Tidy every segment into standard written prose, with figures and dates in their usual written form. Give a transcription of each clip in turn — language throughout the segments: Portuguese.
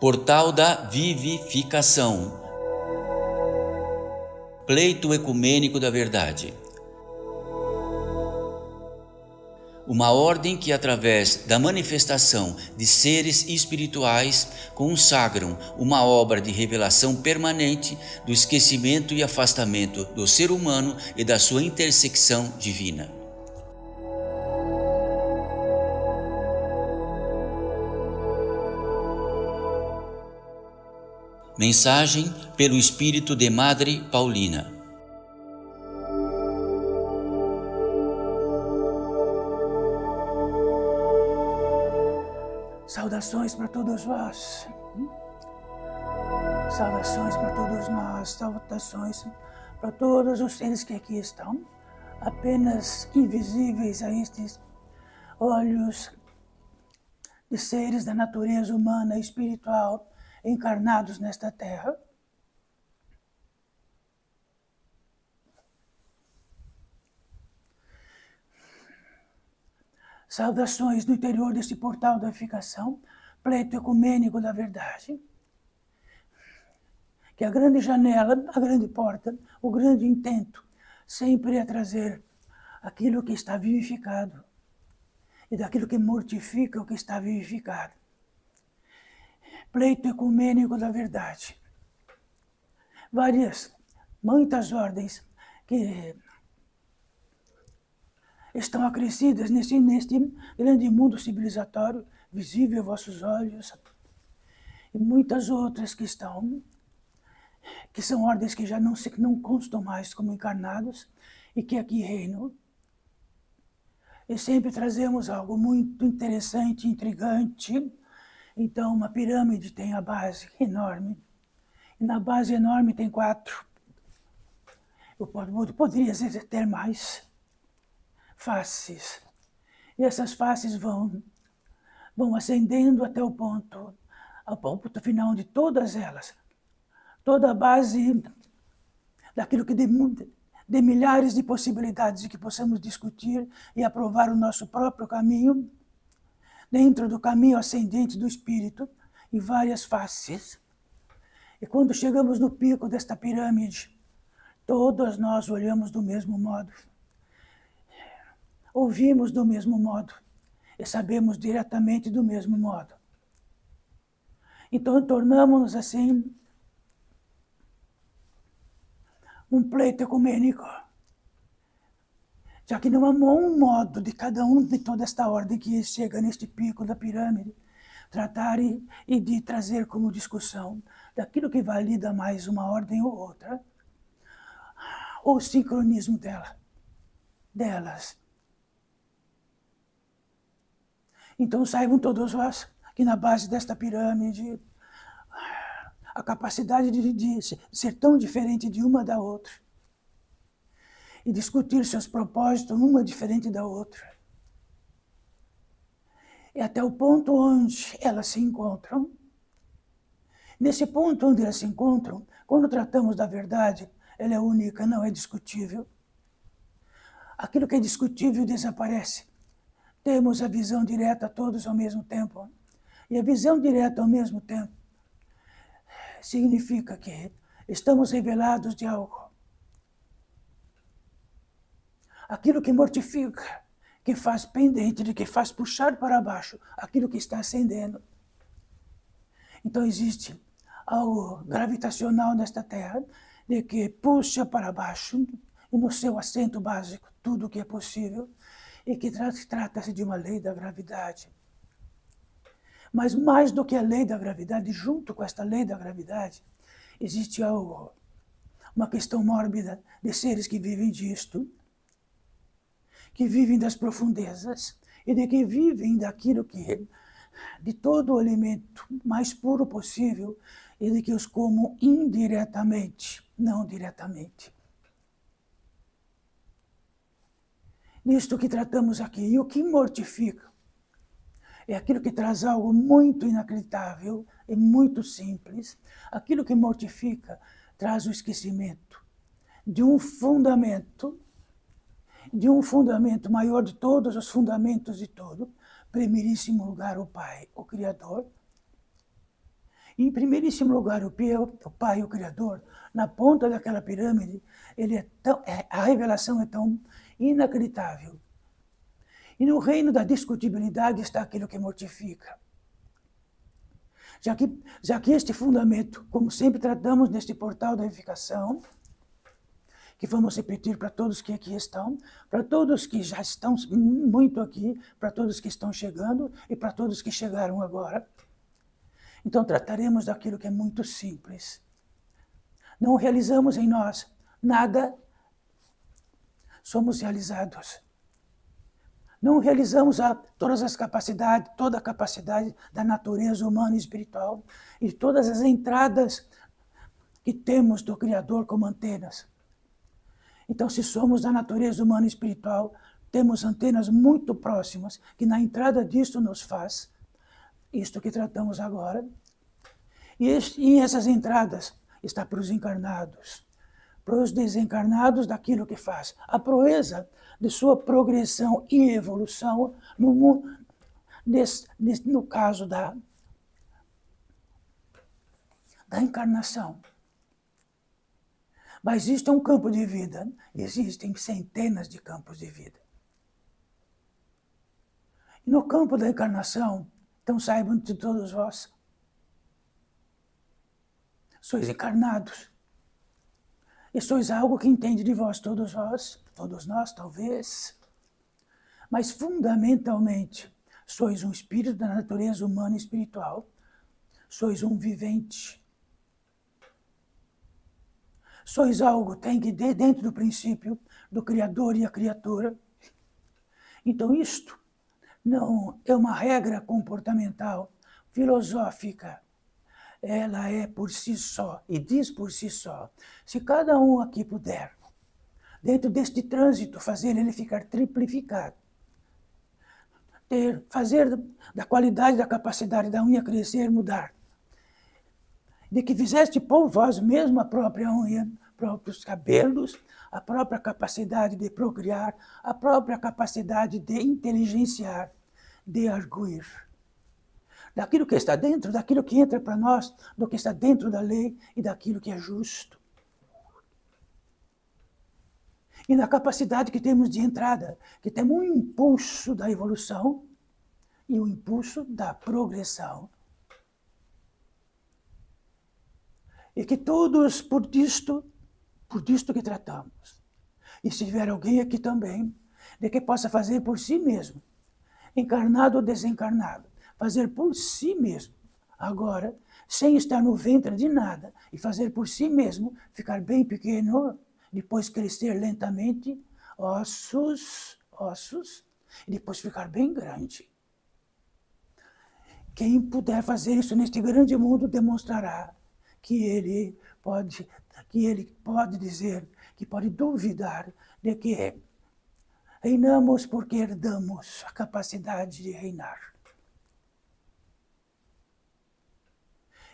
Portal da Vivificação. Pleito ecumênico da verdade. Uma ordem que, através da manifestação de seres espirituais, consagram uma obra de revelação permanente do esquecimento e afastamento do ser humano e da sua intersecção divina. Mensagem pelo Espírito de Madre Paulina. Saudações para todos vós. Saudações para todos nós. Saudações para todos os seres que aqui estão, apenas invisíveis a estes olhos de seres da natureza humana e espiritual encarnados nesta terra. Saudações do interior desse portal da edificação, pleito ecumênico da verdade. Que a grande janela, a grande porta, o grande intento sempre é trazer aquilo que está vivificado e daquilo que mortifica o que está vivificado. Pleito ecumênico da verdade. Muitas ordens que estão acrescidas neste grande mundo civilizatório, visível a vossos olhos, e muitas outras que são ordens que já não constam mais como encarnados e que aqui reinam. E sempre trazemos algo muito interessante, intrigante. Então, uma pirâmide tem a base enorme, e na base enorme tem 4. Eu poderia ter mais faces. E essas faces vão ascendendo até ao ponto final de todas elas. Toda a base daquilo que de milhares de possibilidades de que possamos discutir e aprovar o nosso próprio caminho, dentro do caminho ascendente do Espírito, em várias faces. E quando chegamos no pico desta pirâmide, todos nós olhamos do mesmo modo, ouvimos do mesmo modo e sabemos diretamente do mesmo modo. Então tornamos-nos assim um pleito ecumênico, já que não há um modo de cada um de toda esta ordem que chega neste pico da pirâmide, tratar e de trazer como discussão daquilo que valida mais uma ordem ou outra, ou o sincronismo delas. Então saibam todos vós que na base desta pirâmide, a capacidade de ser tão diferente de uma da outra e discutir seus propósitos uma diferente da outra. E até o ponto onde elas se encontram. Nesse ponto onde elas se encontram, quando tratamos da verdade, ela é única, não é discutível. Aquilo que é discutível desaparece. Temos a visão direta todos ao mesmo tempo. E a visão direta ao mesmo tempo significa que estamos revelados de algo. Aquilo que mortifica, que faz pendente, que faz puxar para baixo aquilo que está ascendendo. Então existe algo gravitacional nesta Terra, de que puxa para baixo, e no seu assento básico, tudo o que é possível, e que trata-se de uma lei da gravidade. Mas mais do que a lei da gravidade, junto com esta lei da gravidade, existe algo, uma questão mórbida de seres que vivem disto, que vivem das profundezas e de que vivem daquilo que, de todo o alimento mais puro possível e de que os comam indiretamente, não diretamente. Nisto que tratamos aqui, e o que mortifica é aquilo que traz algo muito inacreditável e muito simples. Aquilo que mortifica traz o esquecimento de um fundamento maior de todos os fundamentos de tudo, primeiríssimo lugar o Pai, o Criador. Em primeiríssimo lugar, o Pai, o Criador, na ponta daquela pirâmide, a revelação é tão inacreditável. E no reino da discutibilidade está aquilo que mortifica. Já que este fundamento, como sempre tratamos neste portal da edificação, que vamos repetir para todos que aqui estão, para todos que já estão muito aqui, para todos que estão chegando e para todos que chegaram agora. Então trataremos daquilo que é muito simples. Não realizamos em nós nada, somos realizados. Não realizamos todas as capacidades, toda a capacidade da natureza humana e espiritual e todas as entradas que temos do Criador como antenas. Então, se somos da natureza humana e espiritual, temos antenas muito próximas, que na entrada disto nos faz isto que tratamos agora. E essas entradas está para os encarnados, para os desencarnados daquilo que faz. A proeza de sua progressão e evolução no caso da encarnação. Mas existe um campo de vida, existem centenas de campos de vida. E no campo da encarnação, então saibam de todos vós, sois encarnados. E sois algo que entende de vós, todos nós talvez. Mas fundamentalmente, sois um espírito da natureza humana e espiritual. Sois um vivente. Sois algo que tem que dentro do princípio do Criador e a criatura. Então isto não é uma regra comportamental, filosófica. Ela é por si só, e diz por si só. Se cada um aqui puder, dentro deste trânsito, fazer ele ficar triplificado, fazer da qualidade, da capacidade da unha crescer, mudar, de que fizeste por vós mesmo a própria unha, próprios cabelos, a própria capacidade de procriar, a própria capacidade de inteligenciar, de arguir. Daquilo que está dentro, daquilo que entra para nós, do que está dentro da lei e daquilo que é justo. E na capacidade que temos de entrada, que temos um impulso da evolução e um impulso da progressão. E que todos, por disto que tratamos. E se tiver alguém aqui também, de que possa fazer por si mesmo, encarnado ou desencarnado, fazer por si mesmo, agora, sem estar no ventre de nada, e fazer por si mesmo, ficar bem pequeno, depois crescer lentamente, ossos, e depois ficar bem grande. Quem puder fazer isso neste grande mundo demonstrará que ele pode dizer, que pode duvidar de que reinamos porque herdamos a capacidade de reinar.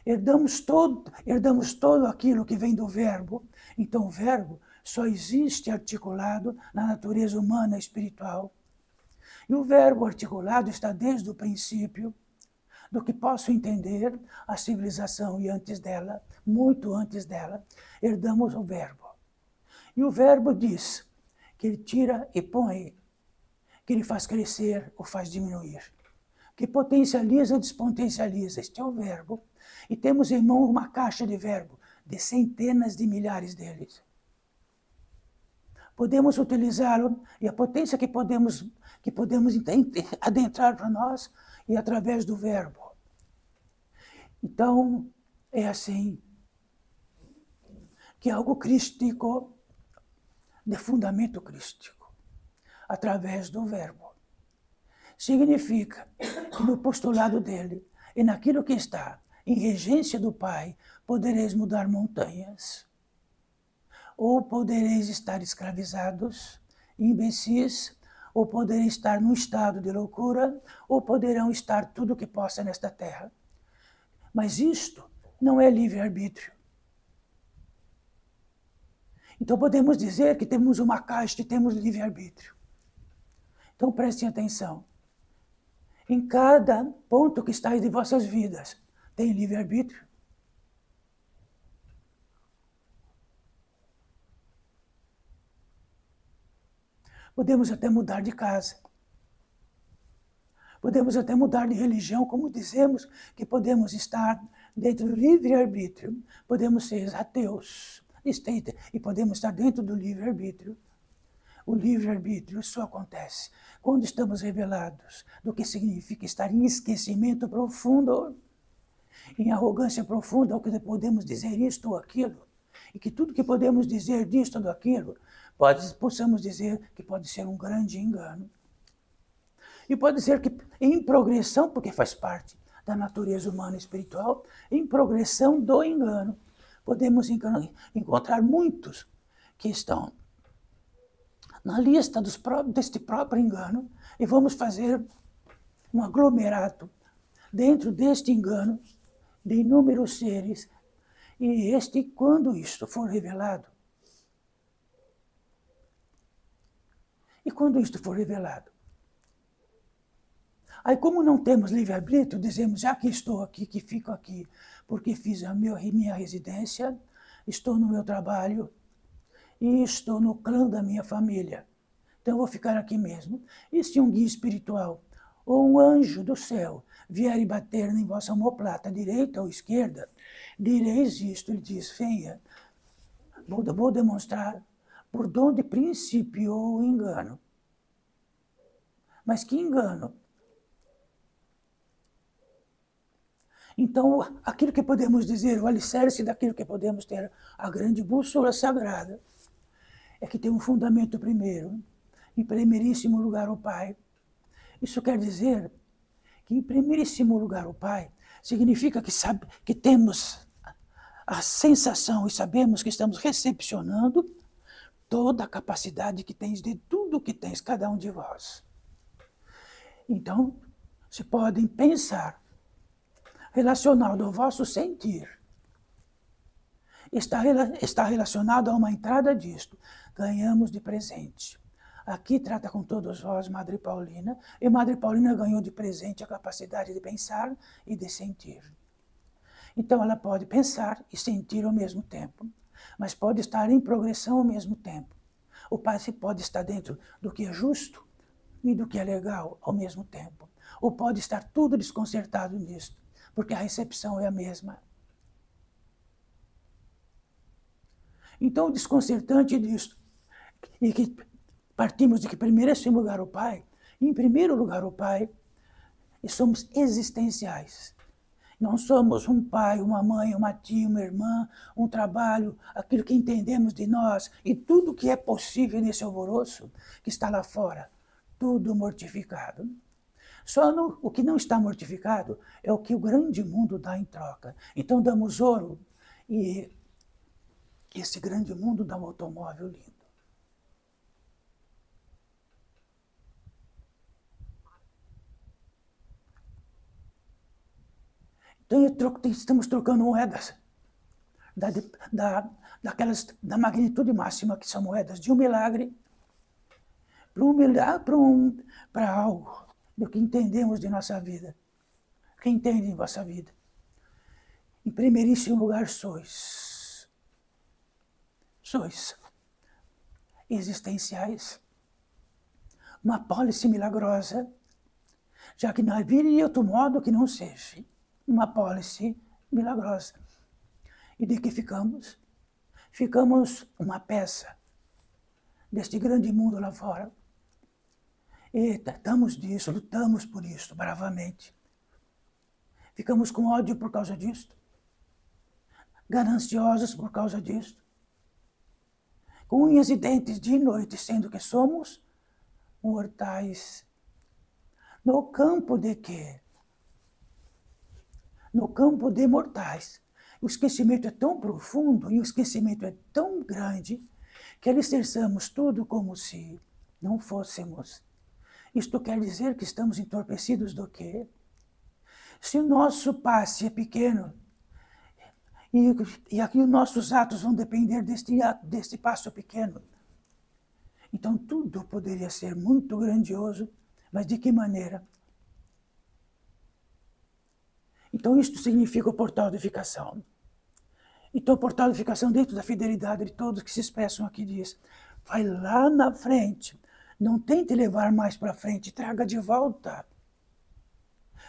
Herdamos todo aquilo que vem do verbo. Então o verbo só existe articulado na natureza humana e espiritual. E o verbo articulado está desde o princípio, do que posso entender, a civilização e antes dela, muito antes dela, herdamos o verbo. E o verbo diz que ele tira e põe, que ele faz crescer ou faz diminuir, que potencializa ou despotencializa. Este é o verbo. E temos em mão uma caixa de verbo, de centenas de milhares deles. Podemos utilizá-lo, e a potência que podemos adentrar para nós é através do verbo. Então, é assim, que é algo crístico, de fundamento crístico, através do verbo. Significa que no postulado dele, e naquilo que está em regência do Pai, podereis mudar montanhas, ou podereis estar escravizados, imbecis, ou podereis estar num estado de loucura, ou poderão estar tudo o que possa nesta terra. Mas isto não é livre-arbítrio. Então podemos dizer que temos uma caixa e temos livre-arbítrio. Então prestem atenção. Em cada ponto que está de vossas vidas, tem livre-arbítrio? Podemos até mudar de casa. Podemos até mudar de religião, como dizemos que podemos estar dentro do livre-arbítrio. Podemos ser ateus e podemos estar dentro do livre-arbítrio. O livre-arbítrio só acontece quando estamos revelados do que significa estar em esquecimento profundo, em arrogância profunda, o que podemos dizer isto ou aquilo, e que tudo que podemos dizer disto ou daquilo, possamos dizer que pode ser um grande engano. E pode ser que em progressão, porque faz parte da natureza humana e espiritual, em progressão do engano, podemos encontrar muitos que estão na lista deste próprio engano e vamos fazer um aglomerado dentro deste engano de inúmeros seres. E quando isto for revelado, aí, como não temos livre-arbítrio, dizemos, já que estou aqui, que fico aqui, porque fiz a minha residência, estou no meu trabalho e estou no clã da minha família. Então, eu vou ficar aqui mesmo. E se um guia espiritual ou um anjo do céu vier e bater em vossa omoplata, direita ou esquerda, direis isto, ele diz, venha, vou demonstrar por onde principiou o engano. Mas que engano? Então, aquilo que podemos dizer, o alicerce daquilo que podemos ter, a grande bússola sagrada, é que tem um fundamento primeiro, em primeiríssimo lugar o Pai. Isso quer dizer que em primeiríssimo lugar o Pai significa que temos a sensação e sabemos que estamos recepcionando toda a capacidade que tens de tudo que tens cada um de vós. Então, se podem pensar relacionado ao vosso sentir, está relacionado a uma entrada disto. Ganhamos de presente. Aqui trata com todos vós, Madre Paulina, e Madre Paulina ganhou de presente a capacidade de pensar e de sentir. Então ela pode pensar e sentir ao mesmo tempo, mas pode estar em progressão ao mesmo tempo. O Pai pode estar dentro do que é justo e do que é legal ao mesmo tempo. Ou pode estar tudo desconcertado nisto, porque a recepção é a mesma. Então, o desconcertante disso, e que partimos de que primeiríssimo lugar o Pai, em primeiro lugar o Pai, e somos existenciais. Não somos um pai, uma mãe, uma tia, uma irmã, um trabalho, aquilo que entendemos de nós, e tudo que é possível nesse alvoroço que está lá fora, tudo mortificado. Só o que não está mortificado é o que o grande mundo dá em troca. Então damos ouro e esse grande mundo dá um automóvel lindo. Então estamos trocando moedas da magnitude máxima, que são moedas de um milagre, para algo do que entendemos de nossa vida. Quem entende em vossa vida? Em primeiríssimo lugar sois existenciais. Uma pólice milagrosa, já que não haveria outro modo que não seja uma pólice milagrosa. E de que ficamos? Ficamos uma peça deste grande mundo lá fora. E tratamos disso, lutamos por isso bravamente. Ficamos com ódio por causa disso, gananciosos por causa disso, com unhas e dentes dia e noite, sendo que somos mortais. No campo de quê? No campo de mortais. O esquecimento é tão profundo e o esquecimento é tão grande que alicerçamos tudo como se não fôssemos. Isto quer dizer que estamos entorpecidos do quê? Se o nosso passe é pequeno e aqui os nossos atos vão depender deste passo pequeno, então tudo poderia ser muito grandioso, mas de que maneira? Então, isto significa o portal de edificação. Então, o portal de edificação, dentro da fidelidade de todos que se expressam aqui, diz, vai lá na frente, Não tente levar mais para frente, traga de volta.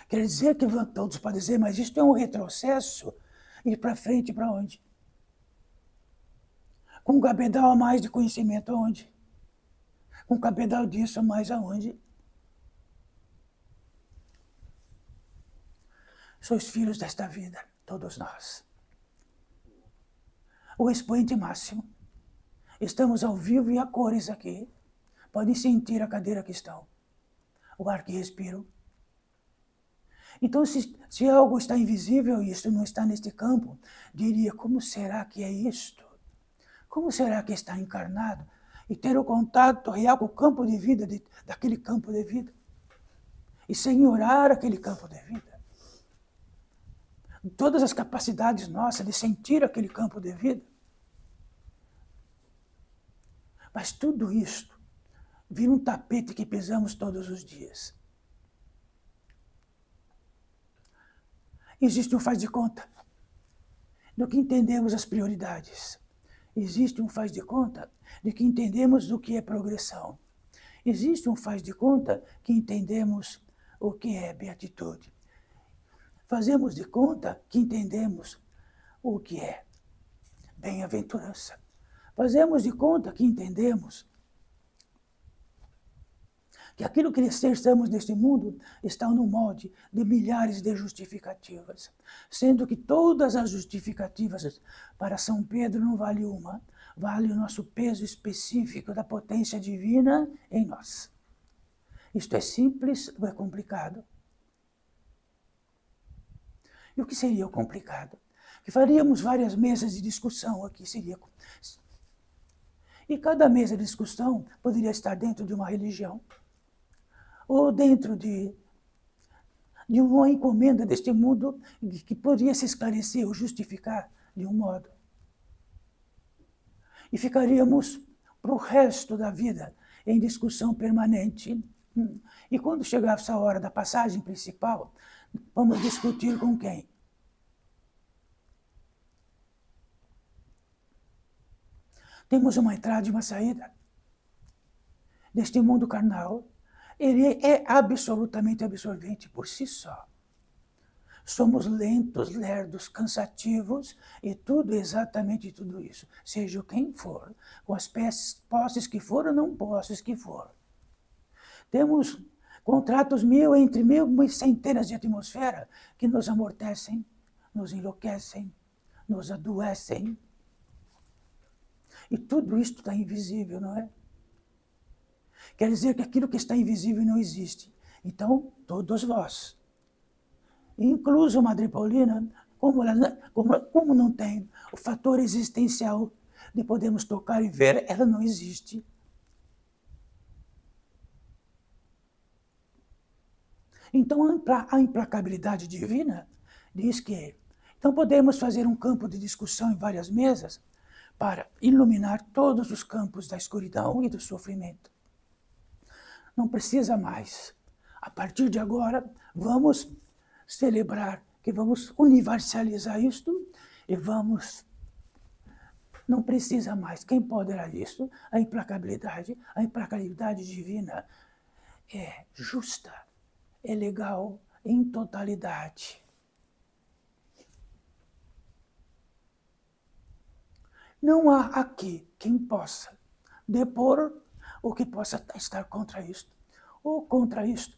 Quer dizer que todos podem dizer, mas isto é um retrocesso. Ir para frente para onde? Com um cabedal a mais de conhecimento aonde? Com um cabedal disso a mais aonde? Sois filhos desta vida, todos nós. O expoente máximo. Estamos ao vivo e a cores aqui. Podem sentir a cadeira que estão. O ar que respiro. Então, se algo está invisível e isto não está neste campo, diria, como será que é isto? Como será que está encarnado? E ter o contato real com o campo de vida, daquele campo de vida. E senhorar aquele campo de vida. Todas as capacidades nossas de sentir aquele campo de vida. Mas tudo isto vira um tapete que pisamos todos os dias. Existe um faz de conta do que entendemos as prioridades. Existe um faz de conta de que entendemos o que é progressão. Existe um faz de conta que entendemos o que é beatitude. Fazemos de conta que entendemos o que é bem-aventurança. Fazemos de conta que entendemos que aquilo que estamos neste mundo está no molde de milhares de justificativas, sendo que todas as justificativas para São Pedro não vale uma, vale o nosso peso específico da potência divina em nós. Isto é simples ou é complicado? E o que seria o complicado? Que faríamos várias mesas de discussão aqui, seria. E cada mesa de discussão poderia estar dentro de uma religião, ou dentro de uma encomenda deste mundo que poderia se esclarecer ou justificar de um modo. E ficaríamos para o resto da vida em discussão permanente. E quando chegar essa hora da passagem principal, vamos discutir com quem? Temos uma entrada e uma saída deste mundo carnal. Ele é absolutamente absorvente por si só. Somos lentos, lerdos, cansativos e tudo, exatamente tudo isso. Seja quem for, com as posses que for ou não posses que for. Temos contratos entre mil e centenas de atmosferas que nos amortecem, nos enlouquecem, nos adoecem. E tudo isso está invisível, não é? Quer dizer que aquilo que está invisível não existe. Então, todos vós, incluso Madre Paulina, como não tem o fator existencial de podermos tocar e ver, ela não existe. Então, a implacabilidade divina diz que então podemos fazer um campo de discussão em várias mesas para iluminar todos os campos da escuridão e do sofrimento. Não precisa mais. A partir de agora, vamos celebrar que vamos universalizar isto e vamos... Não precisa mais. Quem poderá isso? A implacabilidade divina é justa, é legal em totalidade. Não há aqui quem possa depor o que possa estar contra isto. Ou contra isto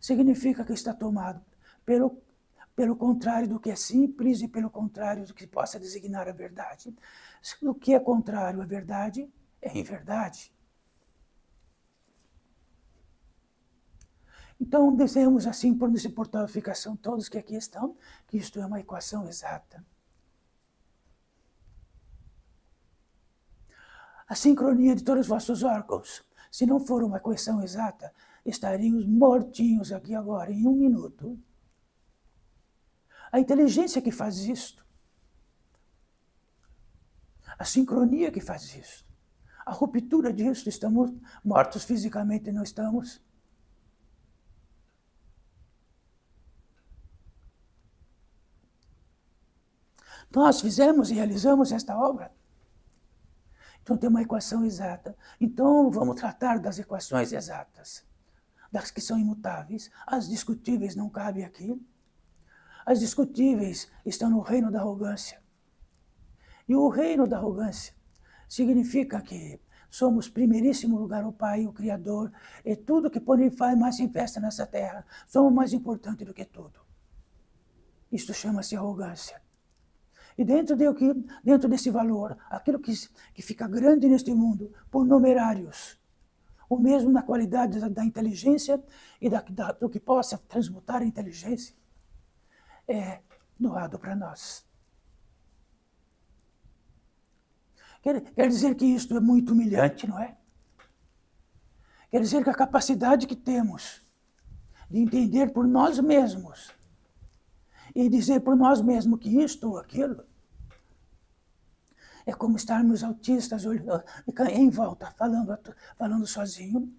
significa que está tomado pelo contrário do que é simples e pelo contrário do que possa designar a verdade. O que é contrário à verdade é inverdade. Então, dizemos assim, por nesse portal de ficação, todos que aqui estão, que isto é uma equação exata. A sincronia de todos os vossos órgãos, se não for uma equação exata, estaríamos mortinhos aqui agora, em 1 minuto. A inteligência que faz isto, a sincronia que faz isto, a ruptura disso, estamos mortos fisicamente, não estamos? Nós fizemos e realizamos esta obra. Então tem uma equação exata. Então vamos tratar das equações exatas, das que são imutáveis. As discutíveis não cabem aqui. As discutíveis estão no reino da arrogância. E o reino da arrogância significa que somos primeiríssimo lugar o Pai, o Criador, e tudo que por ele faz mais se festa nessa terra. Somos mais importantes do que tudo. Isto chama-se arrogância. E dentro desse valor, aquilo que fica grande neste mundo, por numerários, ou mesmo na qualidade da inteligência e do que possa transmutar a inteligência, é doado para nós. Quer dizer que isto é muito humilhante, não é? Quer dizer que a capacidade que temos de entender por nós mesmos e dizer por nós mesmos que isto ou aquilo é como estarmos autistas em volta, falando sozinho,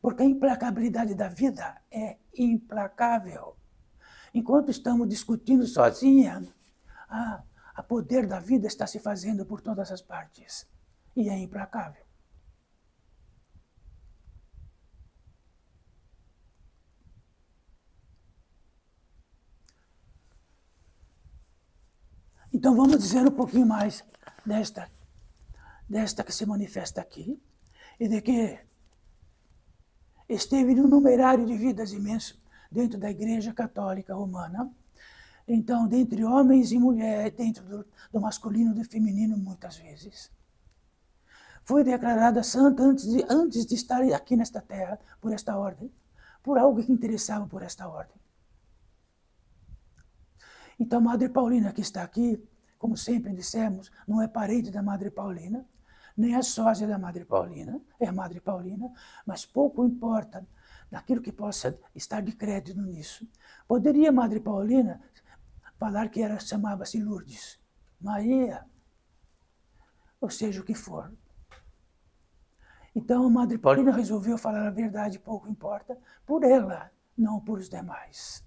porque a implacabilidade da vida é implacável. Enquanto estamos discutindo sozinha, a poder da vida está se fazendo por todas as partes e é implacável. Então vamos dizer um pouquinho mais desta que se manifesta aqui, e de que esteve num numerário de vidas imenso dentro da Igreja Católica Romana. Então, dentre homens e mulheres, dentro do masculino e do feminino, muitas vezes. Foi declarada santa antes de estar aqui nesta terra, por esta ordem, por algo que interessava por esta ordem. Então, Madre Paulina, que está aqui, como sempre dissemos, não é parente da Madre Paulina, nem é sósia da Madre Paulina, é a Madre Paulina, mas pouco importa daquilo que possa estar de crédito nisso. Poderia a Madre Paulina falar que ela chamava-se Lourdes, Maria, ou seja, o que for. Então, a Madre Paulina resolveu falar a verdade, pouco importa, por ela, não por os demais.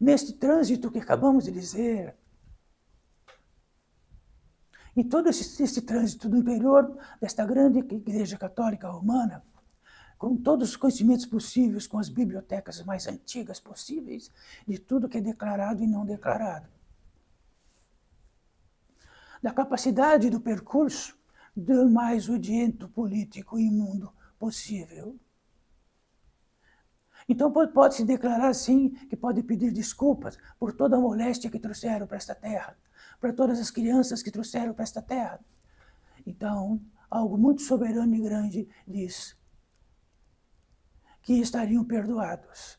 Neste trânsito que acabamos de dizer, e todo esse trânsito do interior desta grande Igreja Católica Romana, com todos os conhecimentos possíveis, com as bibliotecas mais antigas possíveis, de tudo que é declarado e não declarado. Da capacidade do percurso do mais odiento político e imundo possível. Então pode-se declarar, sim, que pode pedir desculpas por toda a moléstia que trouxeram para esta terra, para todas as crianças que trouxeram para esta terra. Então, algo muito soberano e grande diz que estariam perdoados.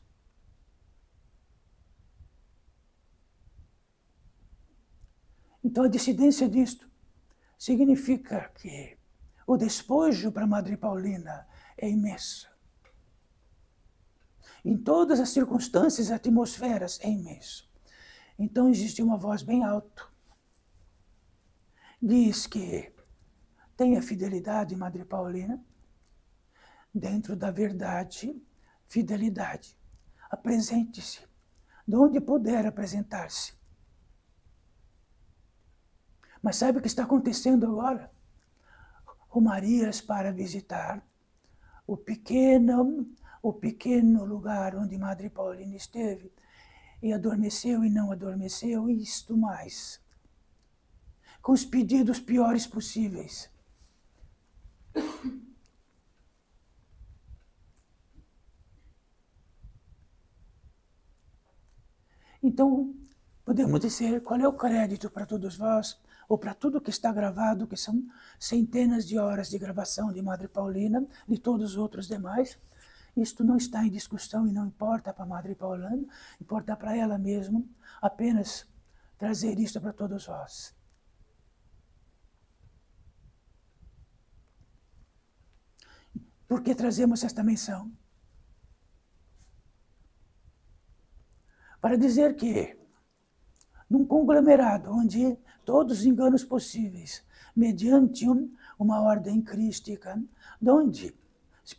Então, a dissidência disto significa que o despojo para Madre Paulina é imenso. Em todas as circunstâncias e atmosferas é imenso. Então, existe uma voz bem alta. Diz que tenha fidelidade, Madre Paulina, dentro da verdade, fidelidade. Apresente-se, de onde puder apresentar-se. Mas sabe o que está acontecendo agora? Romarias para visitar o pequeno lugar onde Madre Paulina esteve, e adormeceu e não adormeceu, e isto mais, com os pedidos piores possíveis. Então, podemos dizer qual é o crédito para todos vós, ou para tudo que está gravado, que são centenas de horas de gravação de Madre Paulina, de todos os outros demais. Isto não está em discussão e não importa para Madre Paulina, importa para ela mesma apenas trazer isto para todos vós. Por que trazemos esta menção? Para dizer que, num conglomerado onde todos os enganos possíveis, mediante uma ordem crística, onde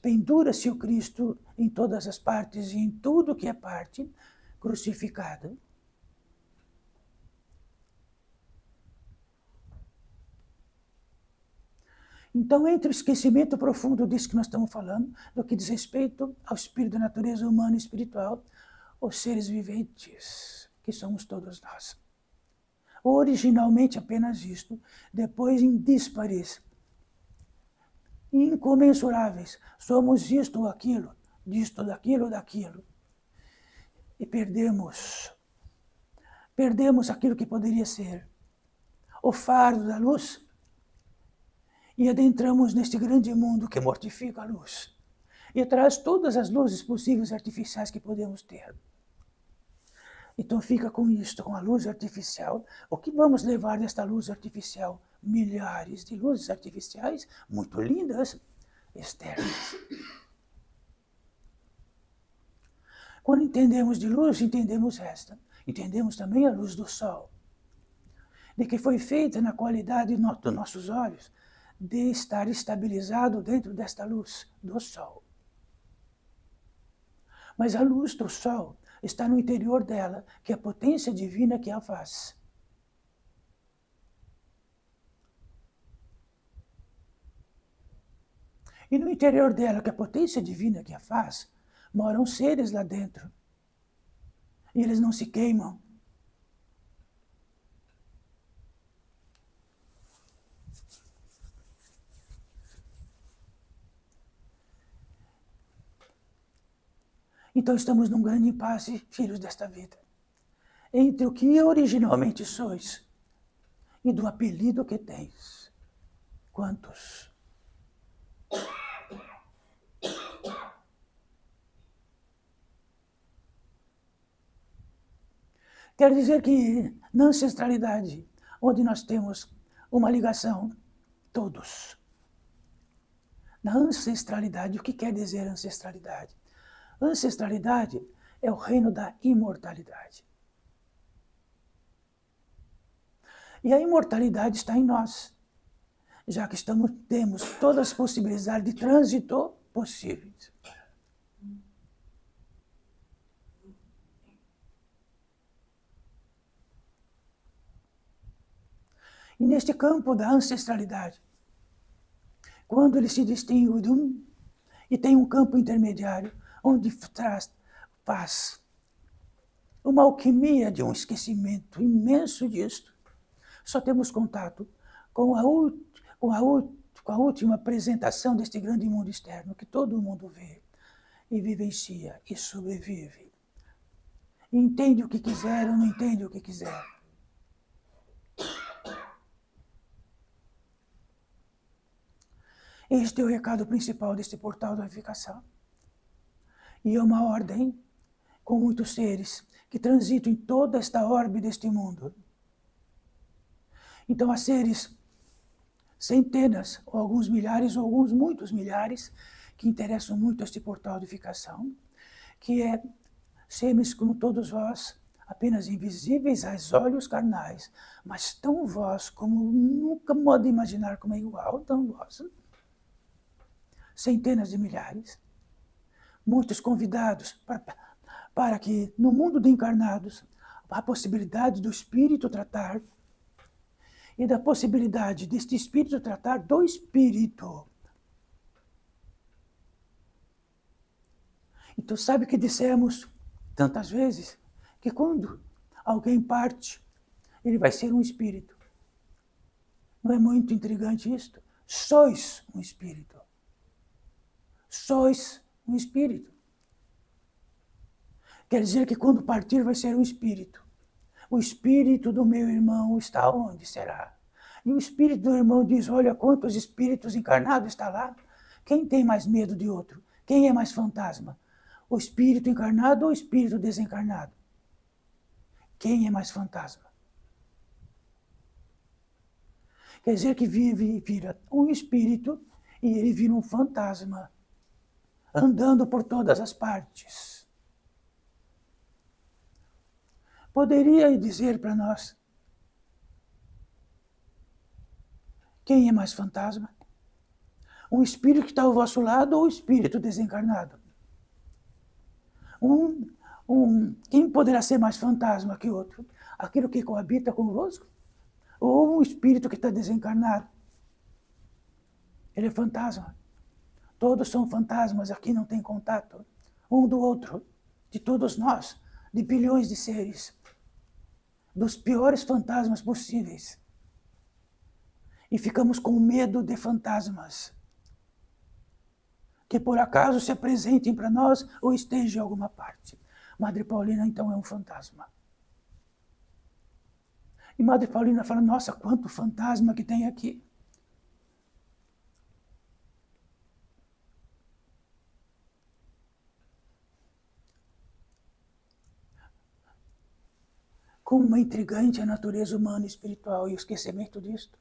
pendura-se o Cristo em todas as partes e em tudo que é parte, crucificado. Então, entre o esquecimento profundo disso que nós estamos falando, do que diz respeito ao espírito da natureza humana e espiritual, os seres viventes, que somos todos nós. Originalmente apenas isto, depois em díspares, incomensuráveis. Somos isto ou aquilo, disto, daquilo, daquilo. E perdemos aquilo que poderia ser o fardo da luz e adentramos neste grande mundo que mortifica a luz e traz todas as luzes possíveis artificiais que podemos ter. Então fica com isto, com a luz artificial. O que vamos levar desta luz artificial? Milhares de luzes artificiais, muito lindas, externas. Quando entendemos de luz, entendemos esta. Entendemos também a luz do sol, de que foi feita na qualidade dos nossos olhos, de estar estabilizado dentro desta luz do sol. Mas a luz do sol está no interior dela, que é a potência divina que a faz. E no interior dela, que é a potência divina que a faz, moram seres lá dentro. E eles não se queimam. Então estamos num grande impasse, filhos desta vida, entre o que originalmente sois e do apelido que tens. Quantos? Quer dizer que na ancestralidade, onde nós temos uma ligação, todos. Na ancestralidade, o que quer dizer ancestralidade? Ancestralidade é o reino da imortalidade. E a imortalidade está em nós, já que temos todas as possibilidades de trânsito possíveis. E neste campo da ancestralidade, quando ele se distingue de um e tem um campo intermediário, onde traz paz, uma alquimia de um esquecimento imenso disto, só temos contato com a última apresentação deste grande mundo externo, que todo mundo vê e vivencia e sobrevive. E entende o que quiser ou não entende o que quiser. Este é o recado principal deste portal da unificação. E é uma ordem com muitos seres que transitam em toda esta orbe deste mundo. Então há seres, centenas, ou alguns milhares, ou alguns muitos milhares, que interessam muito a este portal de unificação, que é seres como todos vós, apenas invisíveis aos olhos carnais, mas tão vós como nunca pode imaginar como é igual, tão vós. Centenas de milhares, muitos convidados para que no mundo de encarnados a possibilidade do espírito tratar e da possibilidade deste espírito tratar do espírito. Então sabe que dissemos tantas vezes que quando alguém parte, ele vai ser um espírito. Não é muito intrigante isto? Sois um espírito. Sois um espírito. Quer dizer que quando partir vai ser um espírito. O espírito do meu irmão está onde será? E o espírito do irmão diz, olha quantos espíritos encarnados está lá. Quem tem mais medo de outro? Quem é mais fantasma? O espírito encarnado ou o espírito desencarnado? Quem é mais fantasma? Quer dizer que vira um espírito e ele vira um fantasma, andando por todas as partes. Poderia dizer para nós quem é mais fantasma? Um espírito que está ao vosso lado ou o espírito desencarnado? Quem poderá ser mais fantasma que outro? Aquilo que coabita convosco? Ou um espírito que está desencarnado? Ele é fantasma. Todos são fantasmas, aqui não tem contato um do outro, de todos nós, de bilhões de seres, dos piores fantasmas possíveis. E ficamos com medo de fantasmas, que por acaso se apresentem para nós ou estejam em alguma parte. Madre Paulina, então, é um fantasma. E Madre Paulina fala, nossa, quanto fantasma que tem aqui. Como é intrigante a natureza humana e espiritual e o esquecimento disto.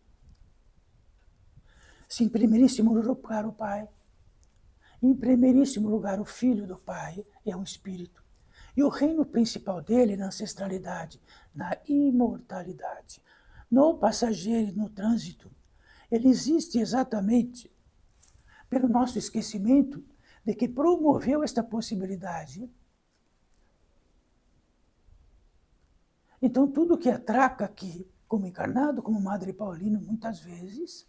Se em primeiríssimo lugar o Pai, em primeiríssimo lugar o Filho do Pai é um espírito. E o reino principal dele na ancestralidade, na imortalidade, no passageiro e no trânsito, ele existe exatamente pelo nosso esquecimento de que promoveu esta possibilidade. Então, tudo que atraca aqui, como encarnado, como Madre Paulina, muitas vezes,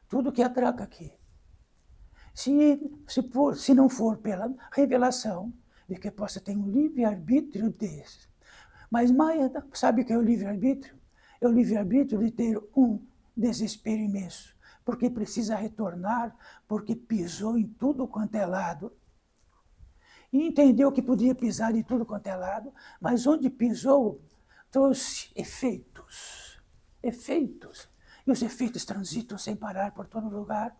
tudo que atraca aqui, se não for pela revelação de que possa ter um livre-arbítrio desse, mas Maia, sabe o que é o livre-arbítrio? É o livre-arbítrio de ter um desespero imenso, porque precisa retornar, porque pisou em tudo quanto é lado, e entendeu que podia pisar em tudo quanto é lado, mas onde pisou, trouxe efeitos. E os efeitos transitam sem parar por todo lugar.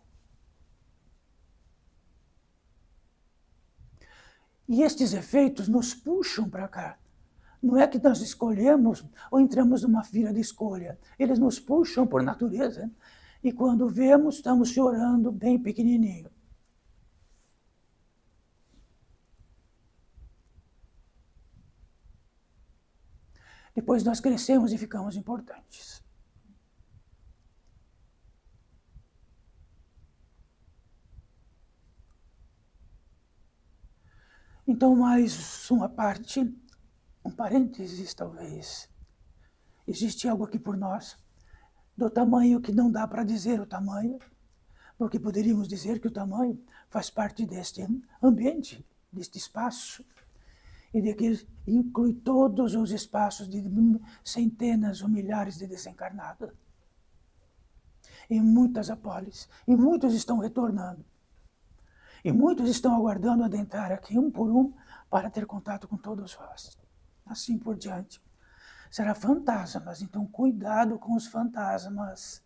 E estes efeitos nos puxam para cá. Não é que nós escolhemos ou entramos numa fila de escolha. Eles nos puxam por natureza. E quando vemos, estamos chorando bem pequenininho. Depois nós crescemos e ficamos importantes. Então, mais uma parte, um parênteses talvez. Existe algo aqui por nós, do tamanho que não dá para dizer o tamanho, porque poderíamos dizer que o tamanho faz parte deste ambiente, deste espaço, e de que inclui todos os espaços de centenas ou milhares de desencarnados. Em muitas apólices, e muitos estão retornando. E muitos estão aguardando adentrar aqui, um por um, para ter contato com todos vós. Assim por diante. Será fantasmas, então cuidado com os fantasmas.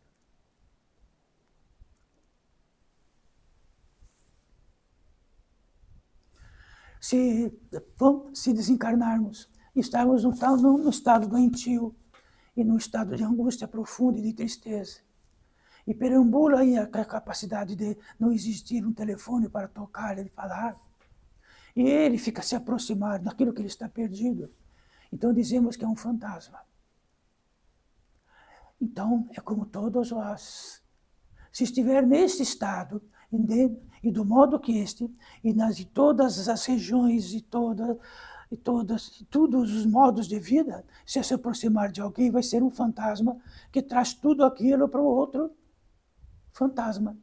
Se desencarnarmos, estarmos no estado doentio e no estado de angústia profunda e de tristeza, e perambula aí a capacidade de não existir um telefone para tocar e falar, e ele fica se aproximar daquilo que ele está perdido, então dizemos que é um fantasma. Então, é como todos vós, se estiver nesse estado, e do modo que este, e todas as regiões e todos os modos de vida, se aproximar de alguém, vai ser um fantasma que traz tudo aquilo para o outro fantasma.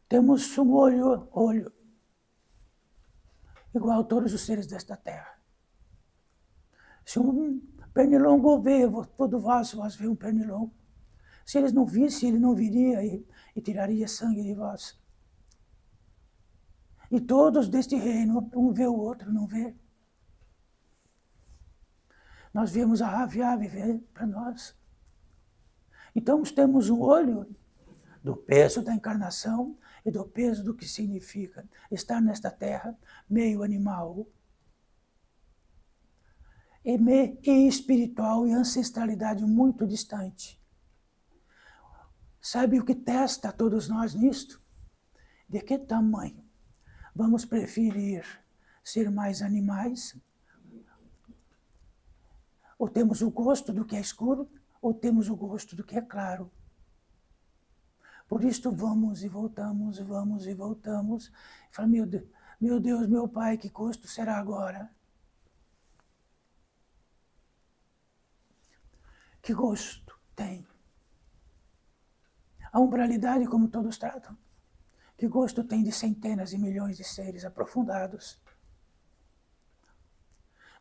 Temos um olho, igual a todos os seres desta terra. Se um pernilongo vê, todo vós vê um pernilongo. Se eles não vissem, ele não viria e tiraria sangue de vós. E todos deste reino, um vê o outro, não vê. Nós vemos a ave vê para nós. Então temos um olho do peso da encarnação e do peso do que significa estar nesta terra, meio animal, e espiritual e ancestralidade muito distante. Sabe o que testa todos nós nisto? De que tamanho vamos preferir ser mais animais? Ou temos o gosto do que é escuro, ou temos o gosto do que é claro. Por isto vamos e voltamos. Fala, meu Deus, meu Pai, que gosto será agora? Que gosto tem? A umbralidade, como todos tratam, que gosto tem de centenas e milhões de seres aprofundados?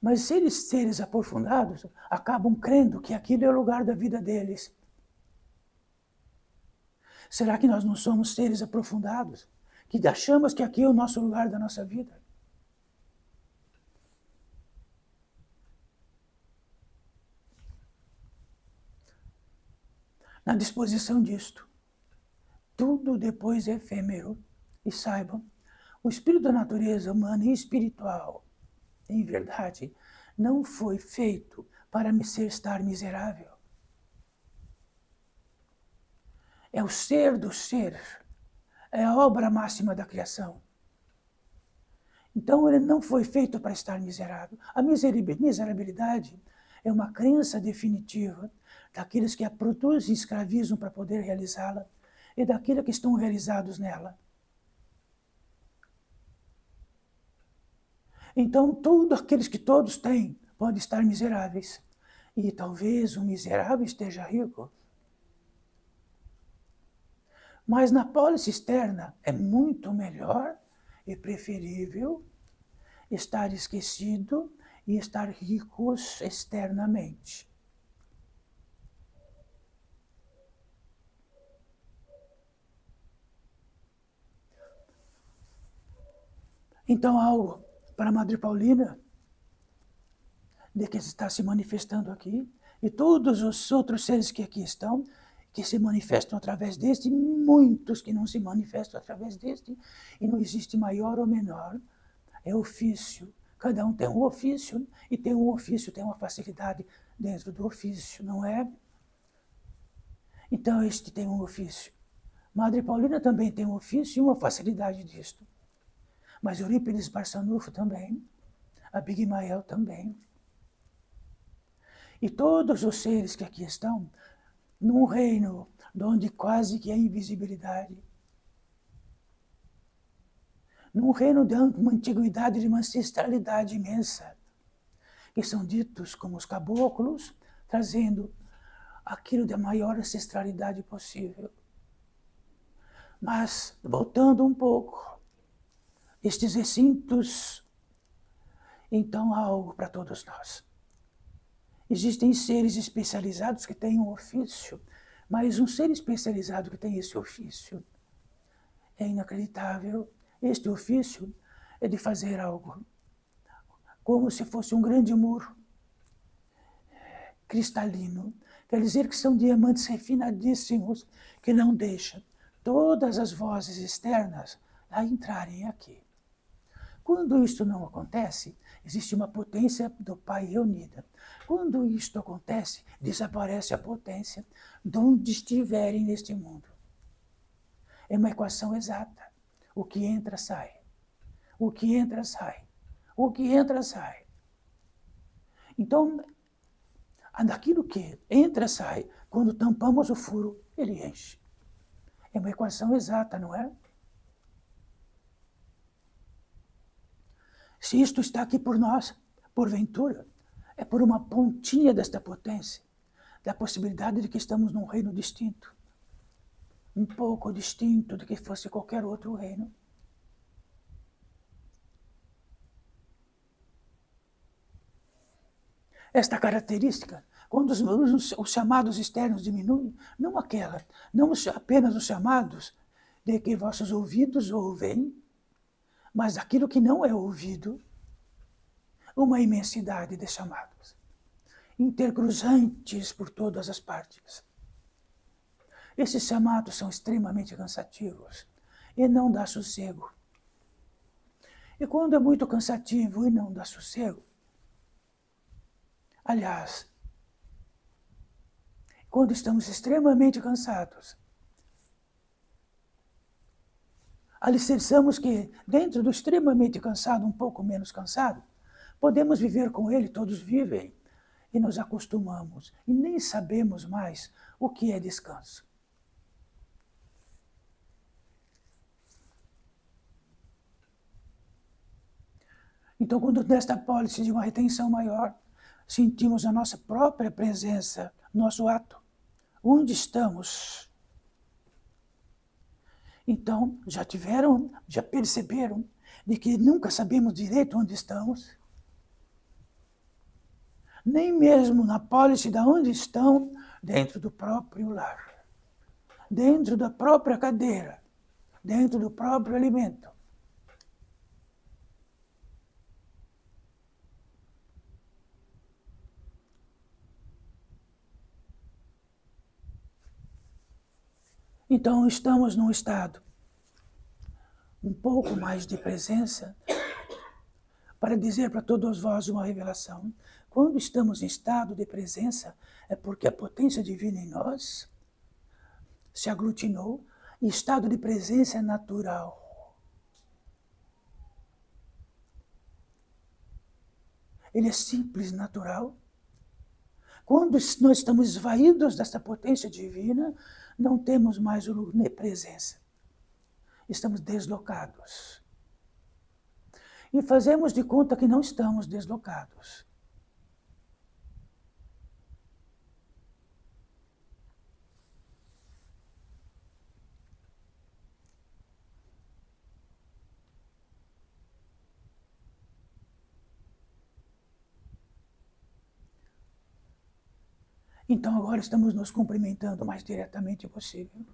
Mas seres aprofundados acabam crendo que aquilo é o lugar da vida deles. Será que nós não somos seres aprofundados? Que achamos que aqui é o nosso lugar da nossa vida? Na disposição disto, tudo depois é efêmero. E saibam, o espírito da natureza humana e espiritual, em verdade, não foi feito para me estar miserável. É o ser do ser, é a obra máxima da criação. Então ele não foi feito para estar miserável. A miserabilidade é uma crença definitiva daqueles que a produzem e escravizam para poder realizá-la e daqueles que estão realizados nela. Então, tudo aqueles que todos têm podem estar miseráveis. E talvez o miserável esteja rico. Mas na pólice externa é muito melhor e preferível estar esquecido e estar ricos externamente. Então, algo para a Madre Paulina, de que está se manifestando aqui, e todos os outros seres que aqui estão, que se manifestam através deste, e muitos que não se manifestam através deste, e não existe maior ou menor, é ofício. Cada um tem um ofício, e tem um ofício, tem uma facilidade dentro do ofício, não é? Então, este tem um ofício. Madre Paulina também tem um ofício e uma facilidade disto. Mas Eurípides Barçanufo também, Abigail também. E todos os seres que aqui estão, num reino onde quase que é invisibilidade, num reino de uma antiguidade, de uma ancestralidade imensa, que são ditos como os caboclos, trazendo aquilo da maior ancestralidade possível. Mas, voltando um pouco, estes recintos, então há algo para todos nós. Existem seres especializados que têm um ofício, mas um ser especializado que tem esse ofício é inacreditável. Este ofício é de fazer algo como se fosse um grande muro cristalino. Quer dizer que são diamantes refinadíssimos que não deixam todas as vozes externas a entrarem aqui. Quando isto não acontece, existe uma potência do Pai reunida. Quando isto acontece, desaparece a potência de onde estiverem neste mundo. É uma equação exata. O que entra, sai. O que entra, sai. O que entra, sai. Então, daquilo que entra, sai, quando tampamos o furo, ele enche. É uma equação exata, não é? Se isto está aqui por nós, porventura, é por uma pontinha desta potência, da possibilidade de que estamos num reino distinto, um pouco distinto do que fosse qualquer outro reino. Esta característica, quando os chamados externos diminuem, não apenas os chamados de que vossos ouvidos ouvem, mas aquilo que não é ouvido, uma imensidade de chamados, intercruzantes por todas as partes. Esses chamados são extremamente cansativos e não dá sossego. E quando é muito cansativo e não dá sossego, aliás, quando estamos extremamente cansados, alicerçamos que, dentro do extremamente cansado, um pouco menos cansado, podemos viver com ele, todos vivem, e nos acostumamos, e nem sabemos mais o que é descanso. Então, quando nesta pólice de uma retenção maior, sentimos a nossa própria presença, nosso ato. Onde estamos? Então, já perceberam de que nunca sabemos direito onde estamos? Nem mesmo na pólice de onde estão, dentro do próprio lar, dentro da própria cadeira, dentro do próprio alimento. Então, estamos num estado um pouco mais de presença para dizer para todos vós uma revelação. Quando estamos em estado de presença, é porque a potência divina em nós se aglutinou, e estado de presença é natural. Ele é simples, natural. Quando nós estamos esvaídos dessa potência divina, não temos mais presença. Estamos deslocados. E fazemos de conta que não estamos deslocados. Então agora estamos nos cumprimentando o mais diretamente possível.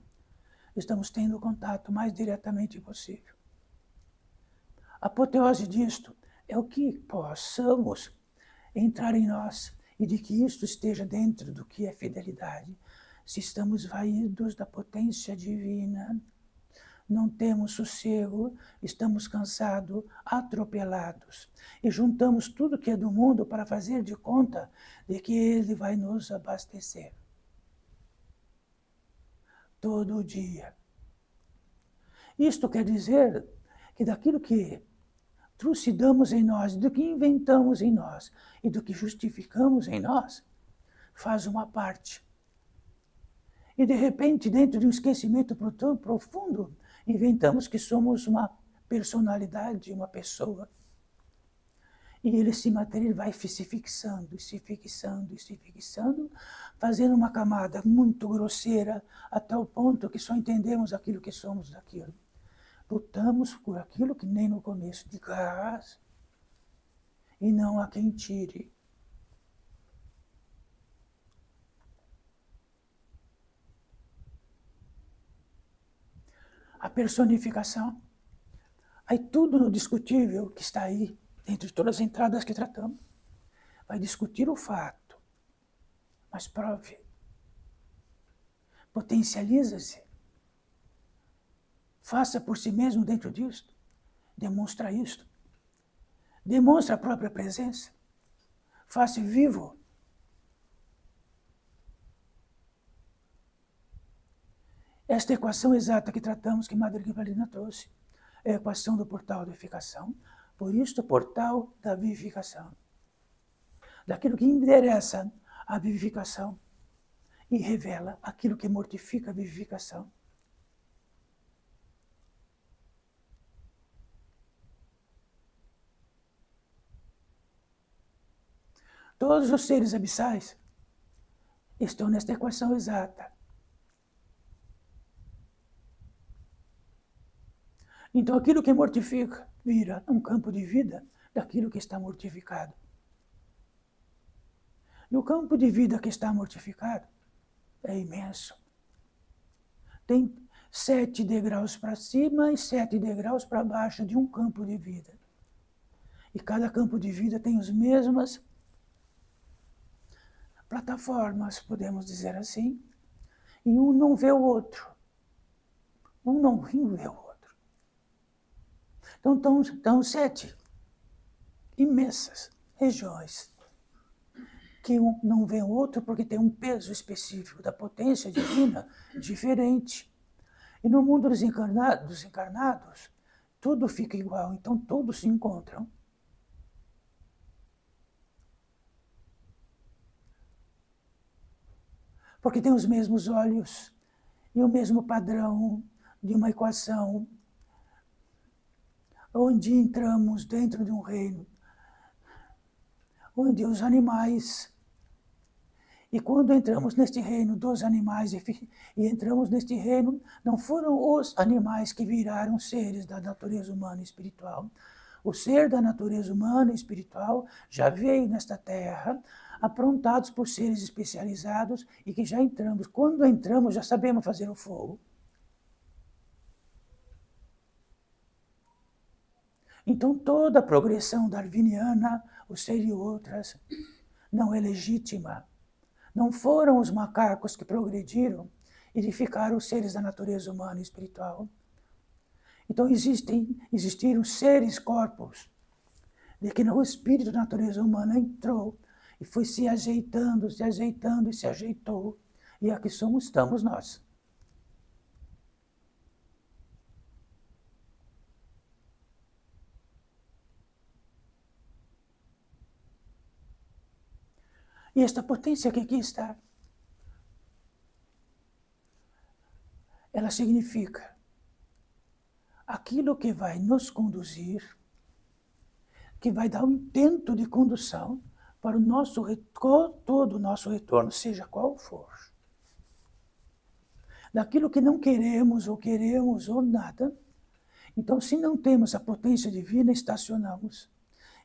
Estamos tendo contato o mais diretamente possível. A apoteose disto é o que possamos entrar em nós e de que isto esteja dentro do que é fidelidade. Se estamos vaídos da potência divina, não temos sossego, estamos cansados, atropelados. E juntamos tudo que é do mundo para fazer de conta de que Ele vai nos abastecer. Todo dia. Isto quer dizer que daquilo que trucidamos em nós, do que inventamos em nós e do que justificamos em nós, faz uma parte. E de repente, dentro de um esquecimento profundo, inventamos que somos uma personalidade, uma pessoa. E ele vai se fixando, fazendo uma camada muito grosseira, até o ponto que só entendemos aquilo que somos daquilo. Lutamos por aquilo que nem no começo de gás, e não há quem tire. A personificação. Aí tudo no discutível que está aí, entre todas as entradas que tratamos, vai discutir o fato, mas prove. Potencializa-se. Faça por si mesmo dentro disto. Demonstra isto. Demonstra a própria presença. Faça vivo. Esta equação exata que tratamos, que Madre Gribalina trouxe, é a equação do portal da vivificação, por isto o portal da vivificação. Daquilo que endereça a vivificação e revela aquilo que mortifica a vivificação. Todos os seres abissais estão nesta equação exata. Então aquilo que mortifica vira um campo de vida daquilo que está mortificado. E o campo de vida que está mortificado é imenso. Tem 7 degraus para cima e 7 degraus para baixo de um campo de vida. E cada campo de vida tem as mesmas plataformas, podemos dizer assim, e um não vê o outro. Um não vê o outro. Então, estão 7 imensas regiões que um não vê o outro porque tem um peso específico da potência divina diferente. E no mundo dos encarnados, tudo fica igual, então todos se encontram. Porque tem os mesmos olhos e o mesmo padrão de uma equação onde entramos dentro de um reino onde os animais, e quando entramos neste reino dos animais e entramos neste reino, não foram os animais que viraram seres da natureza humana e espiritual. O ser da natureza humana e espiritual já veio nesta terra, aprontados por seres especializados e que já entramos. Quando entramos, já sabemos fazer o fogo. Então, toda a progressão darwiniana, o ser e outras, não é legítima. Não foram os macacos que progrediram e ficaram os seres da natureza humana e espiritual. Então, existiram seres, corpos, de que o espírito da natureza humana entrou e foi se ajeitando e se ajeitou. E aqui estamos nós. E esta potência que aqui está, ela significa aquilo que vai nos conduzir, que vai dar um intento de condução para o nosso todo o nosso retorno, seja qual for. Daquilo que não queremos ou nada. Então, se não temos a potência divina, estacionamos.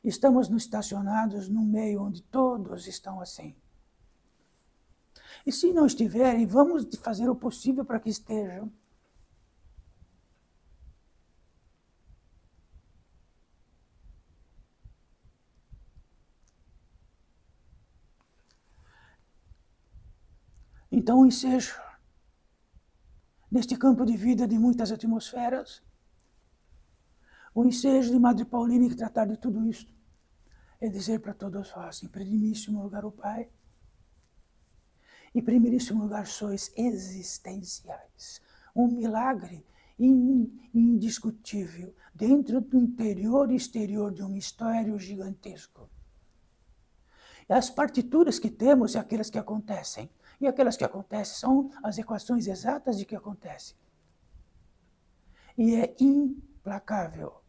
Estamos estacionados num meio onde todos estão assim. E se não estiverem, vamos fazer o possível para que estejam. Então, o ensejo, neste campo de vida de muitas atmosferas, o ensejo de Madre Paulina que tratar de tudo isto, é dizer para todos vós, em primeiríssimo lugar o Pai, em primeiríssimo lugar sois existenciais. Um milagre indiscutível, dentro do interior e exterior de um mistério gigantesco. E as partituras que temos é aquelas que acontecem. E aquelas que acontecem são as equações exatas de que acontece. E é implacável.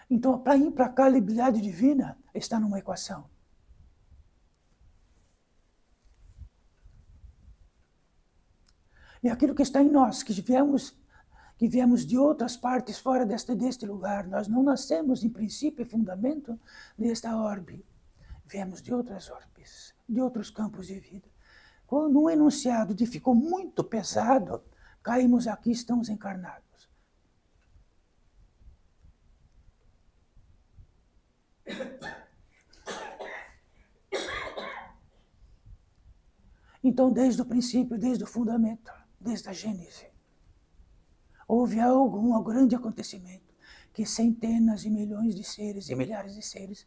Então, a implacabilidade divina está numa equação. E aquilo que está em nós, que viemos de outras partes fora deste lugar, nós não nascemos em princípio e fundamento desta orbe. Viemos de outras orbes, de outros campos de vida. Quando um enunciado ficou muito pesado, caímos aqui, estamos encarnados. Então, desde o princípio, desde o fundamento, desde a Gênese, houve um grande acontecimento, que centenas e milhões de seres e milhares de seres,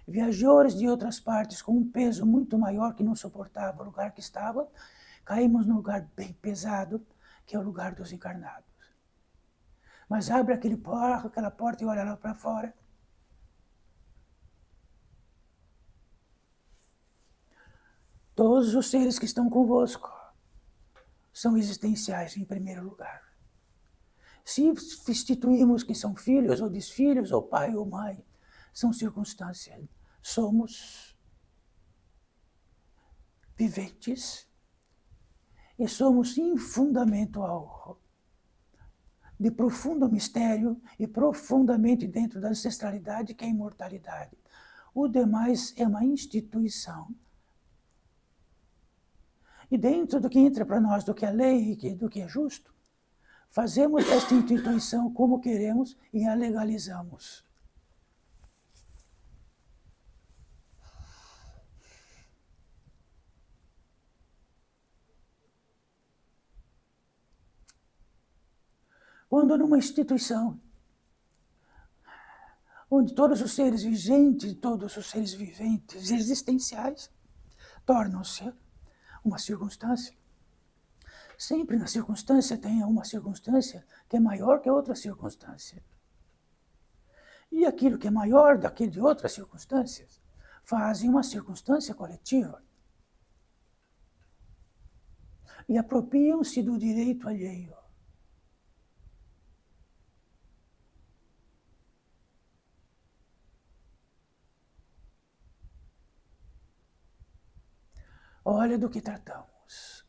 viajores de outras partes com um peso muito maior que não suportava o lugar que estava, caímos num lugar bem pesado, que é o lugar dos encarnados. Mas abre aquela porta e olha lá para fora. Todos os seres que estão convosco são existenciais em primeiro lugar. Se instituímos que são filhos ou desfilhos, ou pai ou mãe, são circunstâncias. Somos viventes e somos em fundamento algo de profundo mistério e profundamente dentro da ancestralidade que é a imortalidade. O demais é uma instituição. E dentro do que entra para nós, do que é lei e do que é justo, fazemos esta instituição como queremos e a legalizamos. Quando numa instituição onde todos os seres vigentes, todos os seres viventes, existenciais, tornam-se uma circunstância, sempre na circunstância tem uma circunstância que é maior que outra circunstância. E aquilo que é maior daquilo de outras circunstâncias fazem uma circunstância coletiva. E apropriam-se do direito alheio. Olha do que tratamos.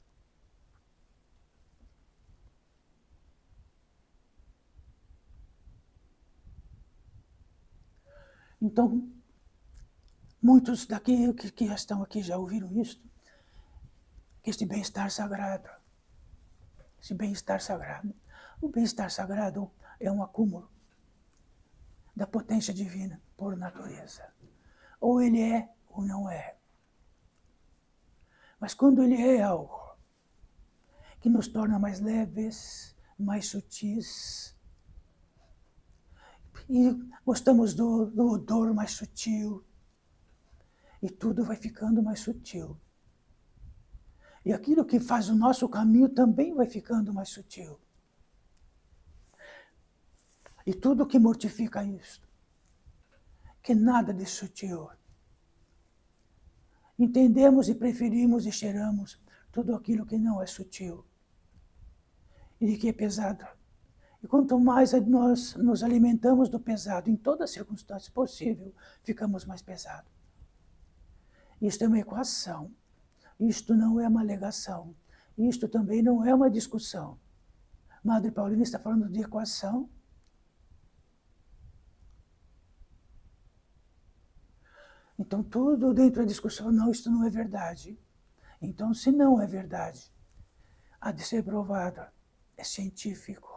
Então, muitos daqui que já estão aqui já ouviram isso, que este bem-estar sagrado, o bem-estar sagrado é um acúmulo da potência divina por natureza. Ou ele é ou não é. Mas quando ele é algo que nos torna mais leves, mais sutis, e gostamos do odor mais sutil, e tudo vai ficando mais sutil. E aquilo que faz o nosso caminho também vai ficando mais sutil. E tudo que mortifica isto, que nada de sutil. Entendemos e preferimos e cheiramos tudo aquilo que não é sutil e que é pesado. E quanto mais nós nos alimentamos do pesado, em todas as circunstâncias possíveis, ficamos mais pesados. Isto é uma equação. Isto não é uma alegação. Isto também não é uma discussão. Madre Paulina está falando de equação. Então, tudo dentro da discussão, não, isto não é verdade. Então, se não é verdade, há de ser provado. É científico.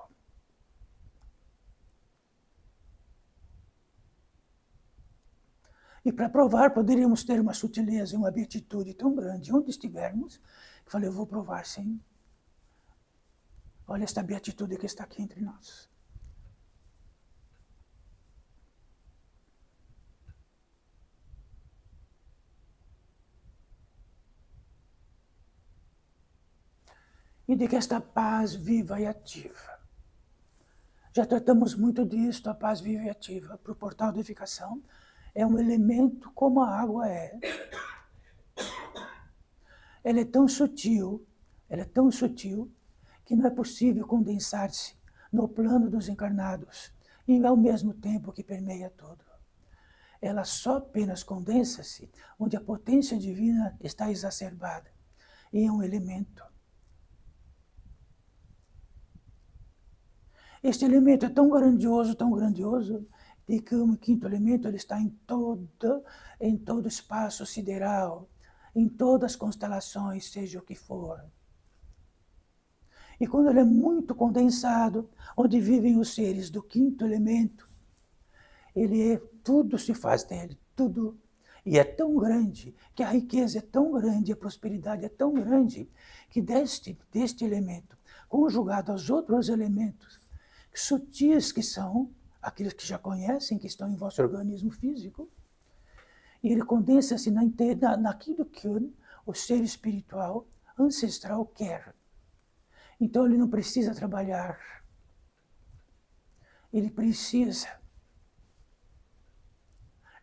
E para provar, poderíamos ter uma sutileza e uma beatitude tão grande, onde estivermos, que falei, eu vou provar, sim. Olha esta beatitude que está aqui entre nós. E de que esta paz viva e ativa. Já tratamos muito disto, a paz viva e ativa. Para o portal de edificação, é um elemento como a água é. Ela é tão sutil, que não é possível condensar-se no plano dos encarnados e ao mesmo tempo que permeia tudo. Ela só apenas condensa-se onde a potência divina está exacerbada e é um elemento. Este elemento é tão grandioso, de que o quinto elemento ele está em todo espaço sideral, em todas as constelações, seja o que for. E quando ele é muito condensado, onde vivem os seres do quinto elemento, tudo se faz dele, tudo. E é tão grande, que a riqueza é tão grande, a prosperidade é tão grande, que deste elemento, conjugado aos outros elementos, sutis que são, aqueles que já conhecem, que estão em vosso organismo físico, e ele condensa-se naquilo que o ser espiritual, ancestral, quer. Então ele não precisa trabalhar. Ele precisa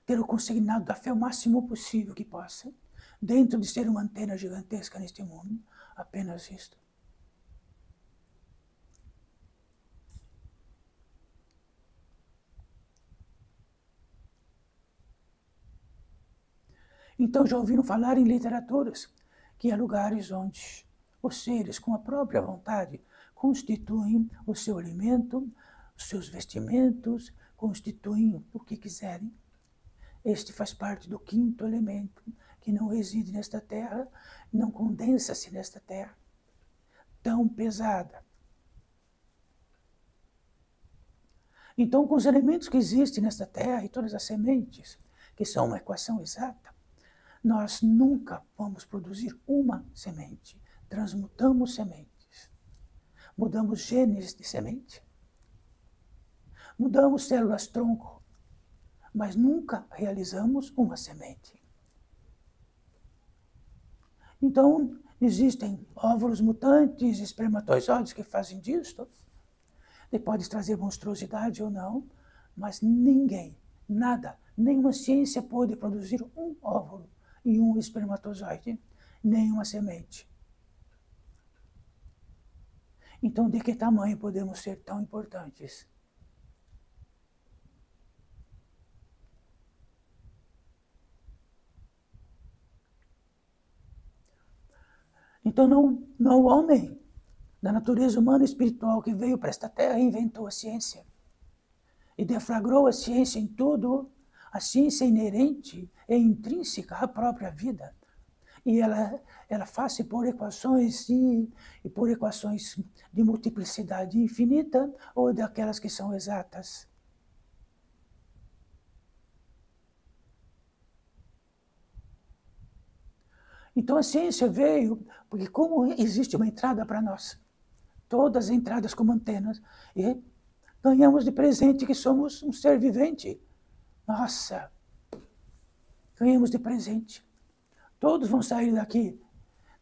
ter o consignado da fé o máximo possível que possa, dentro de ser uma antena gigantesca neste mundo, apenas isto. Então já ouviram falar em literaturas, que há lugares onde os seres, com a própria vontade, constituem o seu alimento, os seus vestimentos, constituem o que quiserem. Este faz parte do quinto elemento, que não reside nesta terra, não condensa-se nesta terra, tão pesada. Então, com os elementos que existem nesta terra e todas as sementes, que são uma equação exata, nós nunca vamos produzir uma semente. Transmutamos sementes. Mudamos genes de semente. Mudamos células-tronco. Mas nunca realizamos uma semente. Então, existem óvulos mutantes, espermatozoides que fazem disto. E pode trazer monstruosidade ou não, mas ninguém, nada, nenhuma ciência pode produzir um óvulo e um espermatozoide, nem uma semente. Então, de que tamanho podemos ser tão importantes? Então não o homem da natureza humana e espiritual que veio para esta terra e inventou a ciência e deflagrou a ciência em tudo. A ciência é inerente, é intrínseca à própria vida. E ela faz-se por equações e por equações de multiplicidade infinita ou daquelas que são exatas. Então a ciência veio, porque como existe uma entrada para nós, todas as entradas como antenas, e ganhamos de presente que somos um ser vivente. Nossa, ganhamos de presente. Todos vão sair daqui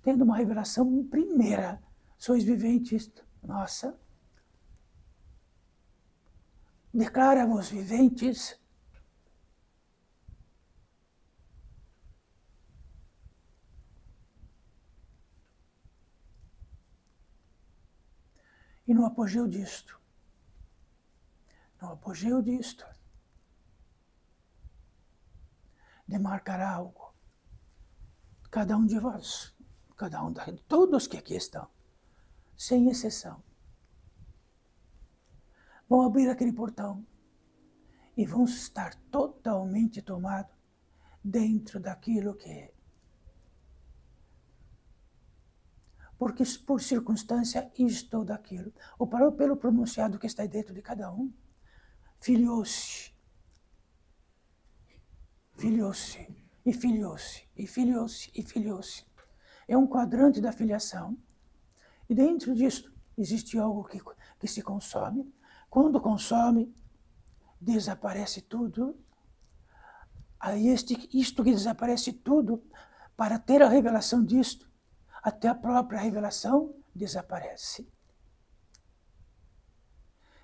tendo uma revelação primeira. Sois viventes. Nossa. Declara-vos viventes. E no apogeu disto, demarcará algo. Cada um de vós, todos que aqui estão, sem exceção, vão abrir aquele portão e vão estar totalmente tomados dentro daquilo que é. Porque por circunstância isto ou daquilo, ou pelo pronunciado que está dentro de cada um, filiou-se, e filiou-se, e filiou-se, e filiou-se. É um quadrante da filiação, e dentro disso existe algo que se consome. Quando consome, desaparece tudo. Aí isto que desaparece tudo, para ter a revelação disto, até a própria revelação desaparece.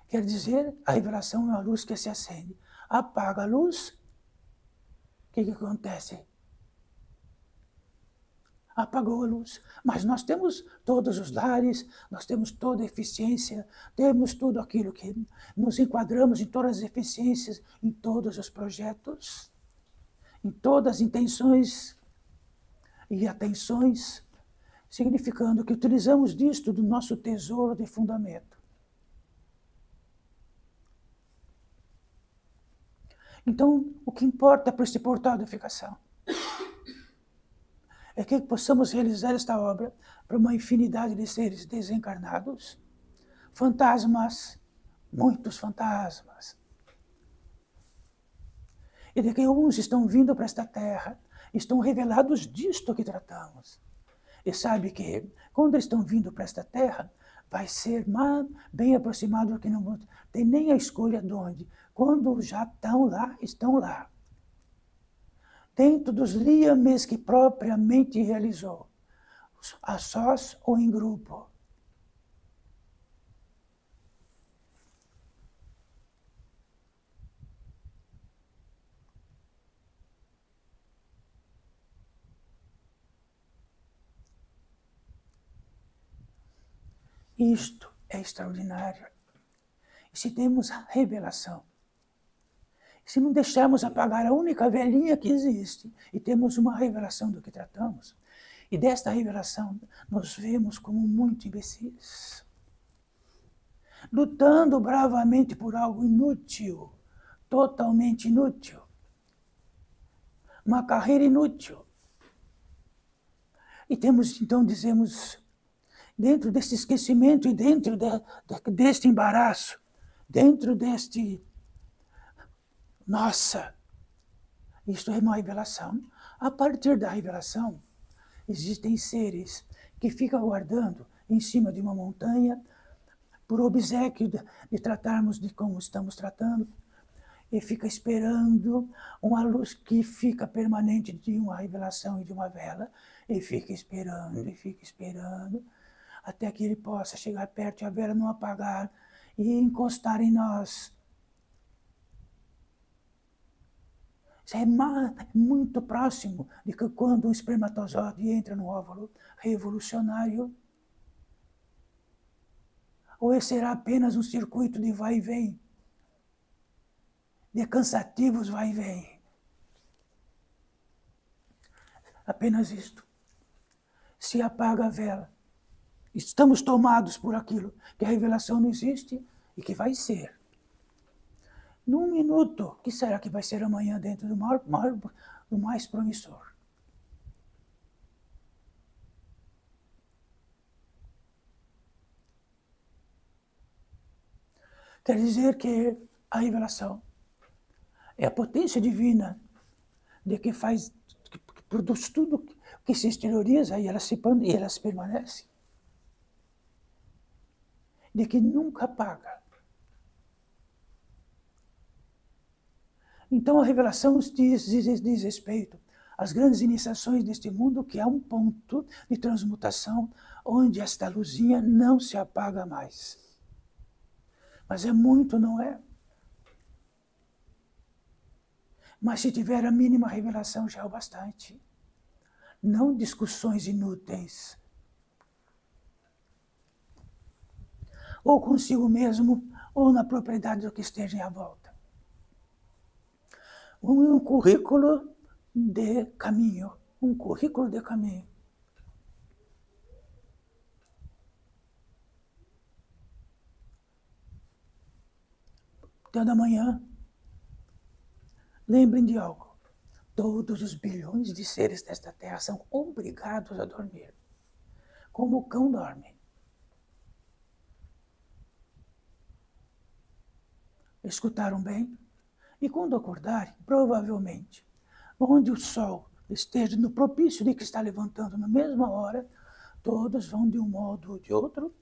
Quer dizer, a revelação é uma luz que se acende. Apaga a luz, o que acontece? Apagou a luz. Mas nós temos todos os lares, nós temos toda a eficiência, temos tudo aquilo que nos enquadramos em todas as eficiências, em todos os projetos, em todas as intenções e atenções, significando que utilizamos disto do nosso tesouro de fundamento. Então, o que importa para este portal de edificação é que possamos realizar esta obra para uma infinidade de seres desencarnados, fantasmas, muitos fantasmas. E de que uns estão vindo para esta terra, estão revelados disto que tratamos. E sabe que, quando eles estão vindo para esta terra, vai ser bem aproximado, que não tem nem a escolha de onde. Quando já estão lá. Dentro dos liames que propriamente realizou, a sós ou em grupo. Isto é extraordinário. E se temos a revelação, se não deixarmos apagar a única velhinha que existe, e temos uma revelação do que tratamos, e desta revelação nos vemos como muito imbecis, lutando bravamente por algo inútil, totalmente inútil, uma carreira inútil. E então dizemos, dentro desse esquecimento e dentro deste embaraço, dentro deste... Nossa, isto é uma revelação. A partir da revelação, existem seres que ficam aguardando em cima de uma montanha, por obséquio de tratarmos de como estamos tratando, e fica esperando uma luz que fica permanente de uma revelação e de uma vela, e fica esperando, até que ele possa chegar perto e a vela não apagar e encostar em nós. Isso é muito próximo de que quando um espermatozoide entra no óvulo revolucionário, ou esse será apenas um circuito de vai e vem, de cansativos vai e vem. Apenas isto. se apaga a vela. Estamos tomados por aquilo que a revelação não existe e que vai ser. Num minuto, o que será que vai ser amanhã dentro do mais promissor? Quer dizer que a revelação é a potência divina de que faz, que produz tudo que se exterioriza e ela se permanece. De que nunca apaga. Então a revelação diz respeito às grandes iniciações deste mundo, que há um ponto de transmutação onde esta luzinha não se apaga mais. Mas é muito, não é? Mas se tiver a mínima revelação já é o bastante. Não discussões inúteis. Ou consigo mesmo, ou na propriedade do que esteja à volta. Um currículo de caminho. Um currículo de caminho. Até da manhã, lembrem de algo. Todos os bilhões de seres desta Terra são obrigados a dormir. Como o cão dorme. Escutaram bem? E quando acordarem, provavelmente, onde o sol esteja no propício de que está levantando na mesma hora, todos vão de um modo ou de outro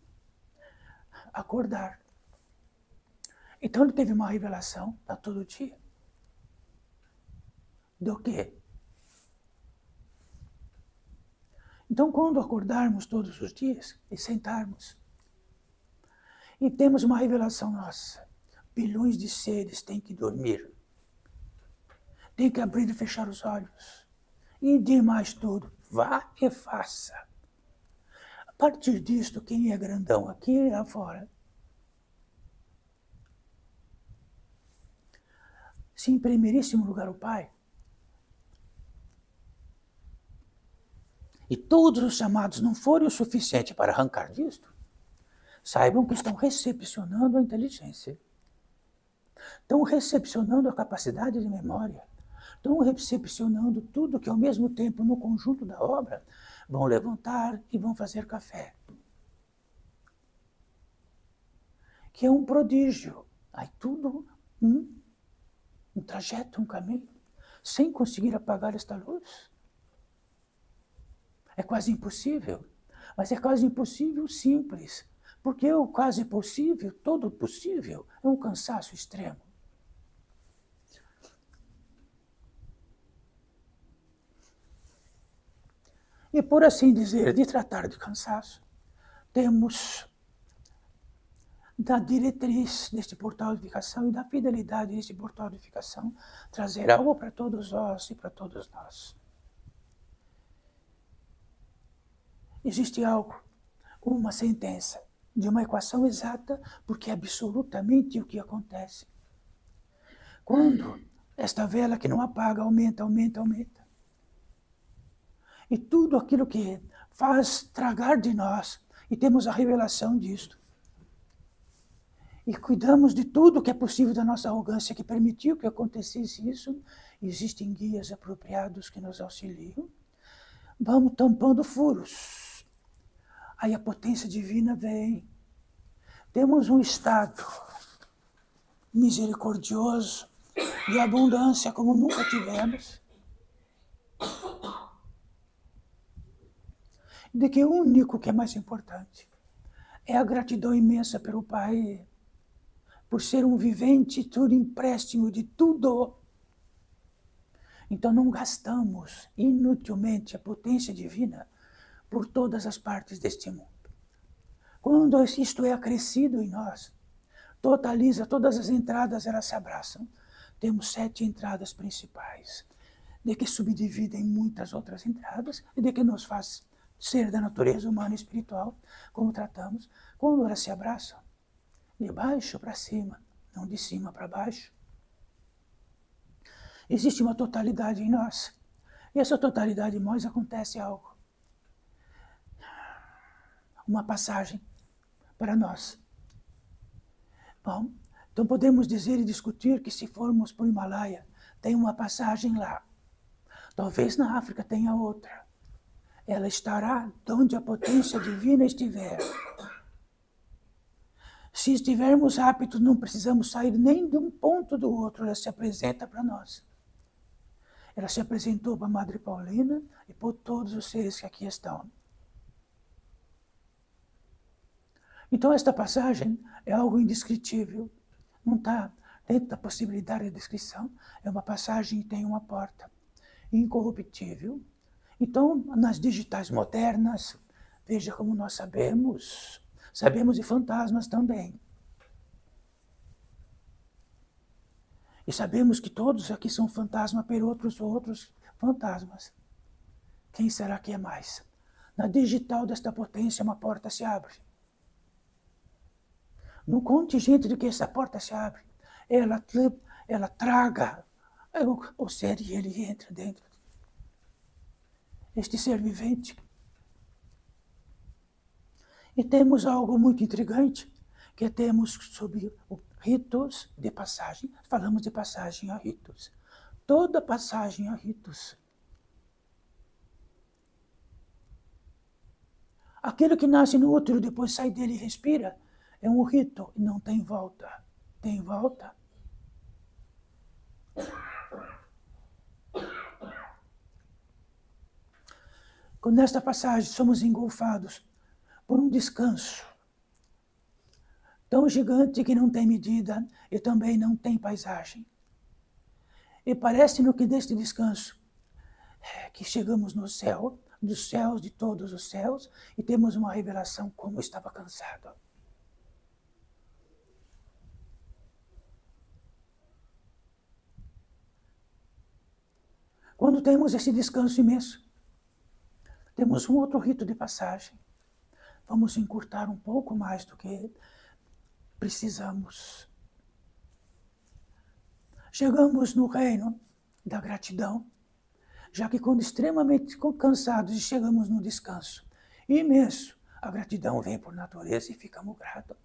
acordar. Então ele teve uma revelação para todo dia. Do quê? Então quando acordarmos todos os dias e sentarmos, e temos uma revelação nossa, bilhões de seres têm que dormir. Tem que abrir e fechar os olhos. E de mais tudo, vá e faça. A partir disto, quem é grandão aqui e lá fora, se em primeiríssimo lugar o Pai, e todos os chamados não forem o suficiente para arrancar disto, saibam que estão recepcionando a inteligência. Estão recepcionando a capacidade de memória. Estão recepcionando tudo que, ao mesmo tempo, no conjunto da obra, vão levantar e vão fazer café. Que é um prodígio. Aí tudo um trajeto, um caminho, sem conseguir apagar esta luz. É quase impossível, mas é quase impossível simples. Porque o quase possível, todo possível, é um cansaço extremo. E por assim dizer, de tratar de cansaço, temos da diretriz deste portal de edificação e da fidelidade deste portal de edificação trazer algo para todos vós e para todos nós. Existe algo, uma sentença de uma equação exata, porque é absolutamente o que acontece. Quando esta vela que não apaga aumenta, aumenta, aumenta. E tudo aquilo que faz tragar de nós, e temos a revelação disto. E cuidamos de tudo que é possível da nossa arrogância, que permitiu que acontecesse isso. Existem guias apropriados que nos auxiliam. Vamos tampando furos. Aí a potência divina vem. Temos um estado misericordioso, de abundância como nunca tivemos. De que o único que é mais importante é a gratidão imensa pelo Pai, por ser um vivente, tudo empréstimo de tudo. Então não gastamos inutilmente a potência divina por todas as partes deste mundo. Quando isto é acrescido em nós, totaliza todas as entradas, elas se abraçam. Temos 7 entradas principais, de que subdividem muitas outras entradas, e de que nos faz ser da natureza humana e espiritual, como tratamos, quando elas se abraçam, de baixo para cima, não de cima para baixo. Existe uma totalidade em nós. E essa totalidade em nós acontece algo. uma passagem para nós. Bom, então podemos dizer e discutir que se formos para o Himalaia, tem uma passagem lá. Talvez na África tenha outra. Ela estará onde a potência divina estiver. Se estivermos aptos, não precisamos sair nem de um ponto do outro, ela se apresenta para nós. Ela se apresentou para a Madre Paulina e por todos os seres que aqui estão. Então esta passagem é algo indescritível, não está dentro da possibilidade de descrição. É uma passagem que tem uma porta incorruptível. Então, nas digitais modernas, veja como nós sabemos de fantasmas também. E sabemos que todos aqui são fantasmas por outros fantasmas. Quem será que é mais? Na digital desta potência, uma porta se abre. No contingente de que essa porta se abre, ela traga o ser e ele entra dentro. Este ser vivente. E temos algo muito intrigante, que temos sobre ritos de passagem. Falamos de passagem a ritos. Toda passagem a ritos. Aquilo que nasce no útero, depois sai dele e respira, é um rito e não tem volta. Tem volta? Nesta passagem somos engolfados por um descanso tão gigante que não tem medida e também não tem paisagem. E parece-nos que deste descanso que chegamos no céu, dos céus, de todos os céus, e temos uma revelação como estava cansado. Quando temos esse descanso imenso, temos um outro rito de passagem. Vamos encurtar um pouco mais do que precisamos. Chegamos no reino da gratidão, já que quando extremamente cansados e chegamos no descanso imenso, a gratidão vem por natureza e ficamos gratos.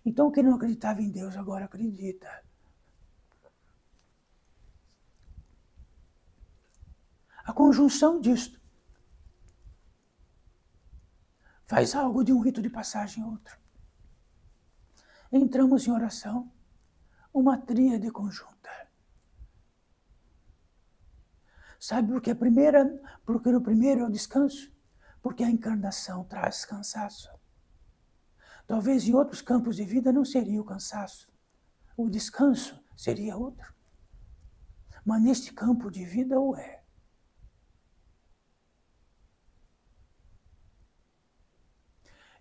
Então quem não acreditava em Deus agora acredita. A conjunção disto faz algo de um rito de passagem a outro. Entramos em oração, uma tríade conjunta. Sabe por que porque o primeiro é o descanso? Porque a encarnação traz cansaço. Talvez em outros campos de vida não seria o cansaço. O descanso seria outro. Mas neste campo de vida o é.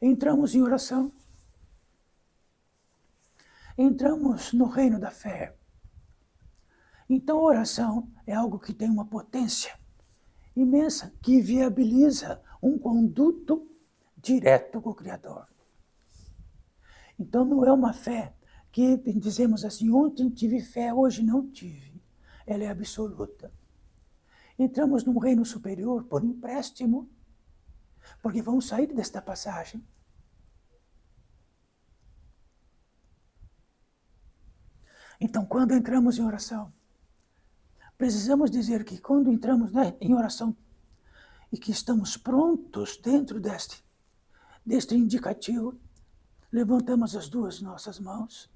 Entramos em oração. Entramos no reino da fé. Então a oração é algo que tem uma potência imensa, que viabiliza um conduto direto com o Criador. Então não é uma fé que dizemos assim, ontem tive fé, hoje não tive. Ela é absoluta. Entramos num reino superior por empréstimo, porque vamos sair desta passagem. Então, quando entramos em oração, precisamos dizer que quando entramos em oração e que estamos prontos dentro deste indicativo, levantamos as duas nossas mãos.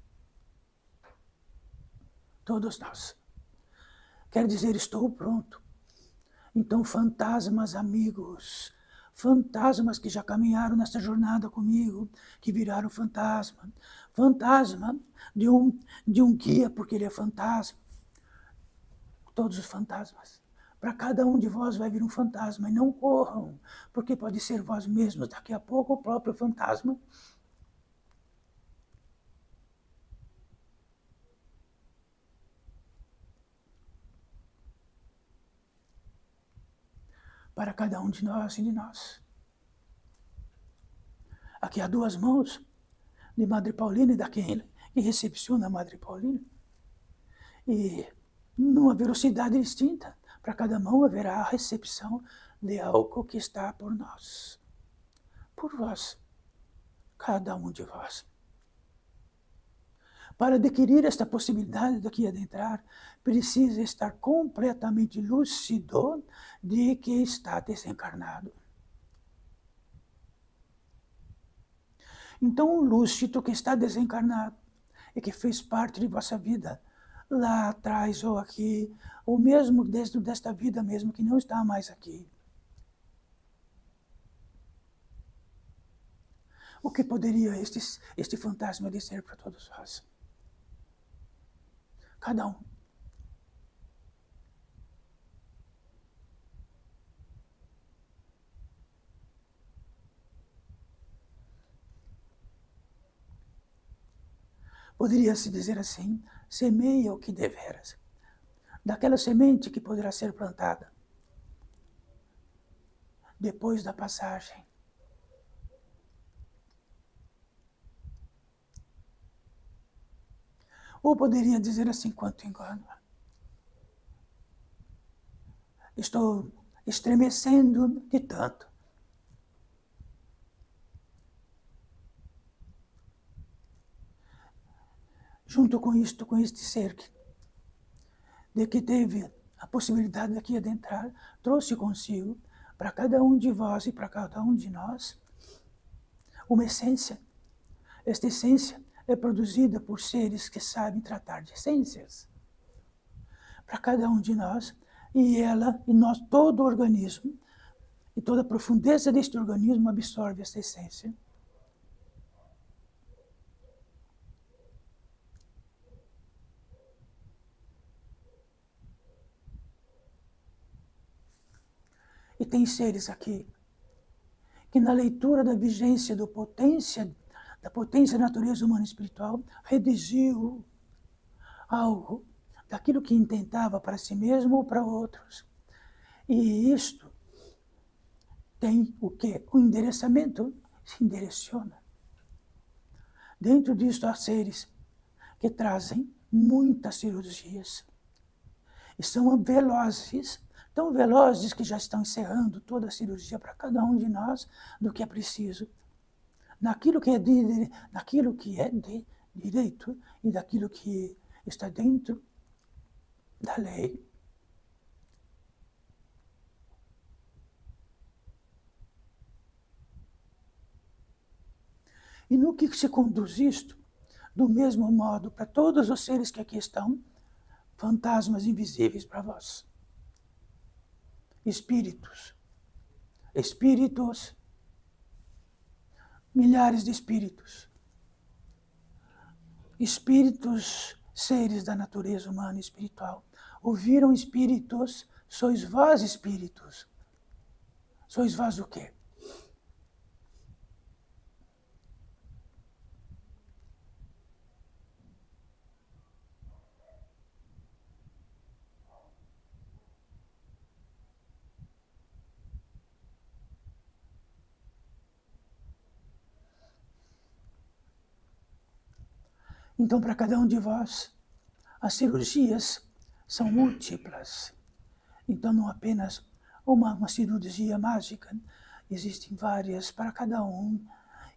Todos nós. Quer dizer, estou pronto. Então, fantasmas amigos, fantasmas que já caminharam nessa jornada comigo, que viraram fantasma. Fantasma de um guia, porque ele é fantasma. Todos os fantasmas. Para cada um de vós vai vir um fantasma, e não corram, porque pode ser vós mesmos, daqui a pouco o próprio fantasma. Para cada um de nós e de nós. Aqui há duas mãos de Madre Paulina e daquele que recepciona a Madre Paulina. E numa velocidade distinta, para cada mão haverá a recepção de algo que está por nós, por vós. cada um de vós. Para adquirir esta possibilidade de aqui adentrar, precisa estar completamente lúcido de que está desencarnado. Então, o lúcido que está desencarnado e que fez parte de vossa vida, lá atrás ou aqui, ou mesmo desde desta vida mesmo que não está mais aqui. O que poderia este fantasma dizer para todos nós? Cada um. Poderia-se dizer assim, semeia o que deveras. Daquela semente que poderá ser plantada depois da passagem. Ou poderia dizer assim, quanto engano. Estou estremecendo de tanto. Junto com isto, com este ser de que teve a possibilidade de aqui adentrar, trouxe consigo para cada um de vós e para cada um de nós uma essência. Esta essência é produzida por seres que sabem tratar de essências. Para cada um de nós, e nós, todo o organismo, e toda a profundeza deste organismo absorve essa essência. E tem seres aqui que na leitura da vigência da potência da natureza humana e espiritual, redigiu algo daquilo que intentava para si mesmo ou para outros. E isto tem o quê? O endereçamento se endireciona. Dentro disto há seres que trazem muitas cirurgias. E são velozes, tão velozes que já estão encerrando toda a cirurgia para cada um de nós do que é preciso. Naquilo que é de direito e daquilo que está dentro da lei. E no que se conduz isto? Do mesmo modo, para todos os seres que aqui estão, fantasmas invisíveis para vós. Espíritos. Espíritos. Milhares de espíritos. Espíritos, seres da natureza humana e espiritual. Ouviram espíritos, sois vós espíritos. Sois vós o quê? Então, para cada um de vós, as cirurgias são múltiplas. Então, não apenas uma cirurgia mágica, existem várias para cada um,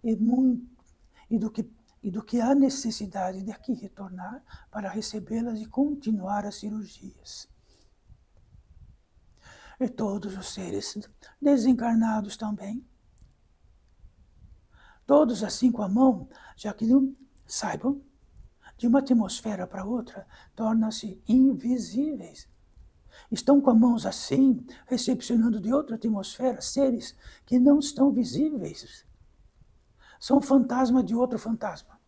e do que há necessidade de aqui retornar para recebê-las e continuar as cirurgias. E todos os seres desencarnados também, todos assim com a mão, já que não saibam, de uma atmosfera para outra, tornam-se invisíveis. Estão com as mãos assim, recepcionando de outra atmosfera seres que não estão visíveis. São fantasmas de outro fantasma.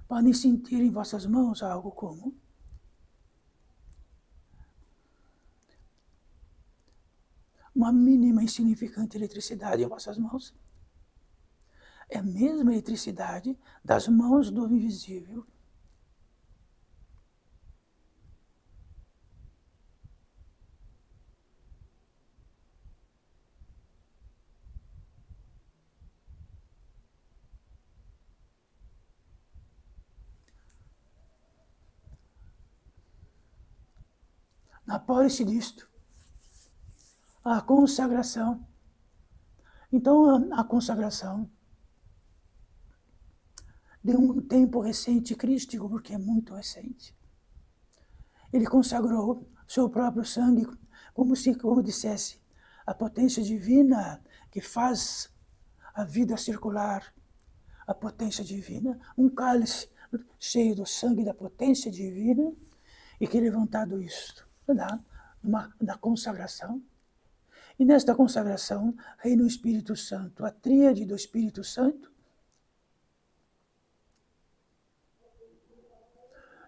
Podem sentir em vossas mãos algo como uma mínima e insignificante eletricidade em vossas mãos. É a mesma eletricidade das mãos do invisível. Na pólice disto, a consagração. Então, a consagração de um tempo recente crístico, porque é muito recente. Ele consagrou seu próprio sangue, como dissesse, a potência divina que faz a vida circular, a potência divina, um cálice cheio do sangue da potência divina, e que levantado isto da consagração. E nesta consagração reina o Espírito Santo, a tríade do Espírito Santo,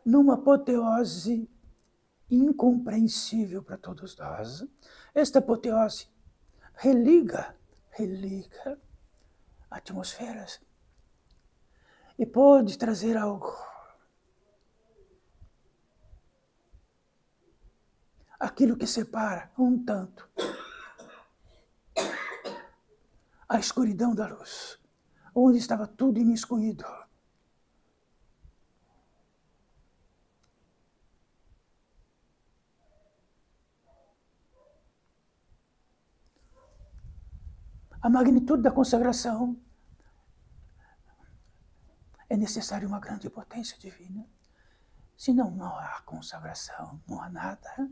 numa apoteose incompreensível para todos nós. Esta apoteose religa atmosferas e pode trazer algo. Aquilo que separa um tanto a escuridão da luz, onde estava tudo imiscuído. A magnitude da consagração é necessária uma grande potência divina. Senão não há consagração, não há nada.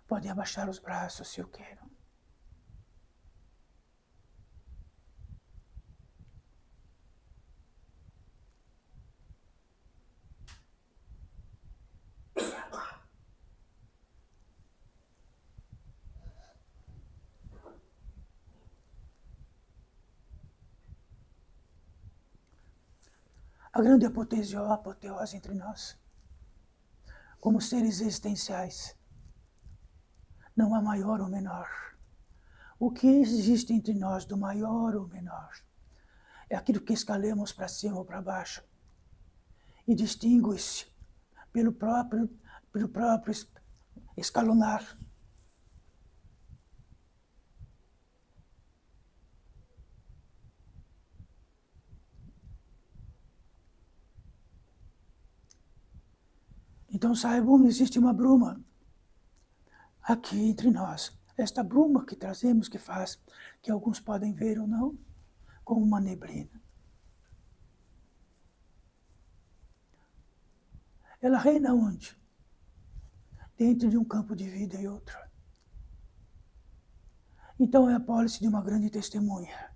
Podem abaixar os braços se eu quero. A grande apoteose entre nós, como seres existenciais, não há maior ou menor. O que existe entre nós do maior ou menor é aquilo que escalemos para cima ou para baixo e distingue-se pelo próprio escalonar. Então saibam, existe uma bruma aqui entre nós. Esta bruma que trazemos, que faz, que alguns podem ver ou não, como uma neblina. Ela reina onde? Dentro de um campo de vida e outro. Então é a pólice de uma grande testemunha.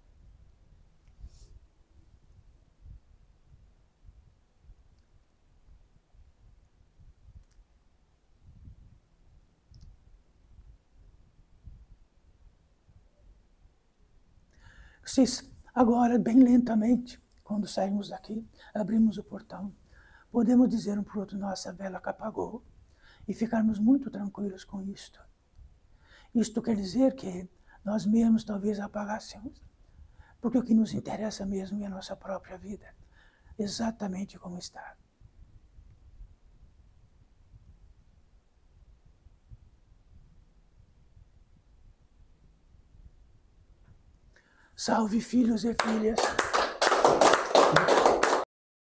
Vocês, agora, bem lentamente, quando saímos daqui, abrimos o portão, podemos dizer um para o outro, nossa, a vela que apagou, e ficarmos muito tranquilos com isto. Isto quer dizer que nós mesmos talvez apagássemos, porque o que nos interessa mesmo é a nossa própria vida, exatamente como está. Salve, filhos e filhas.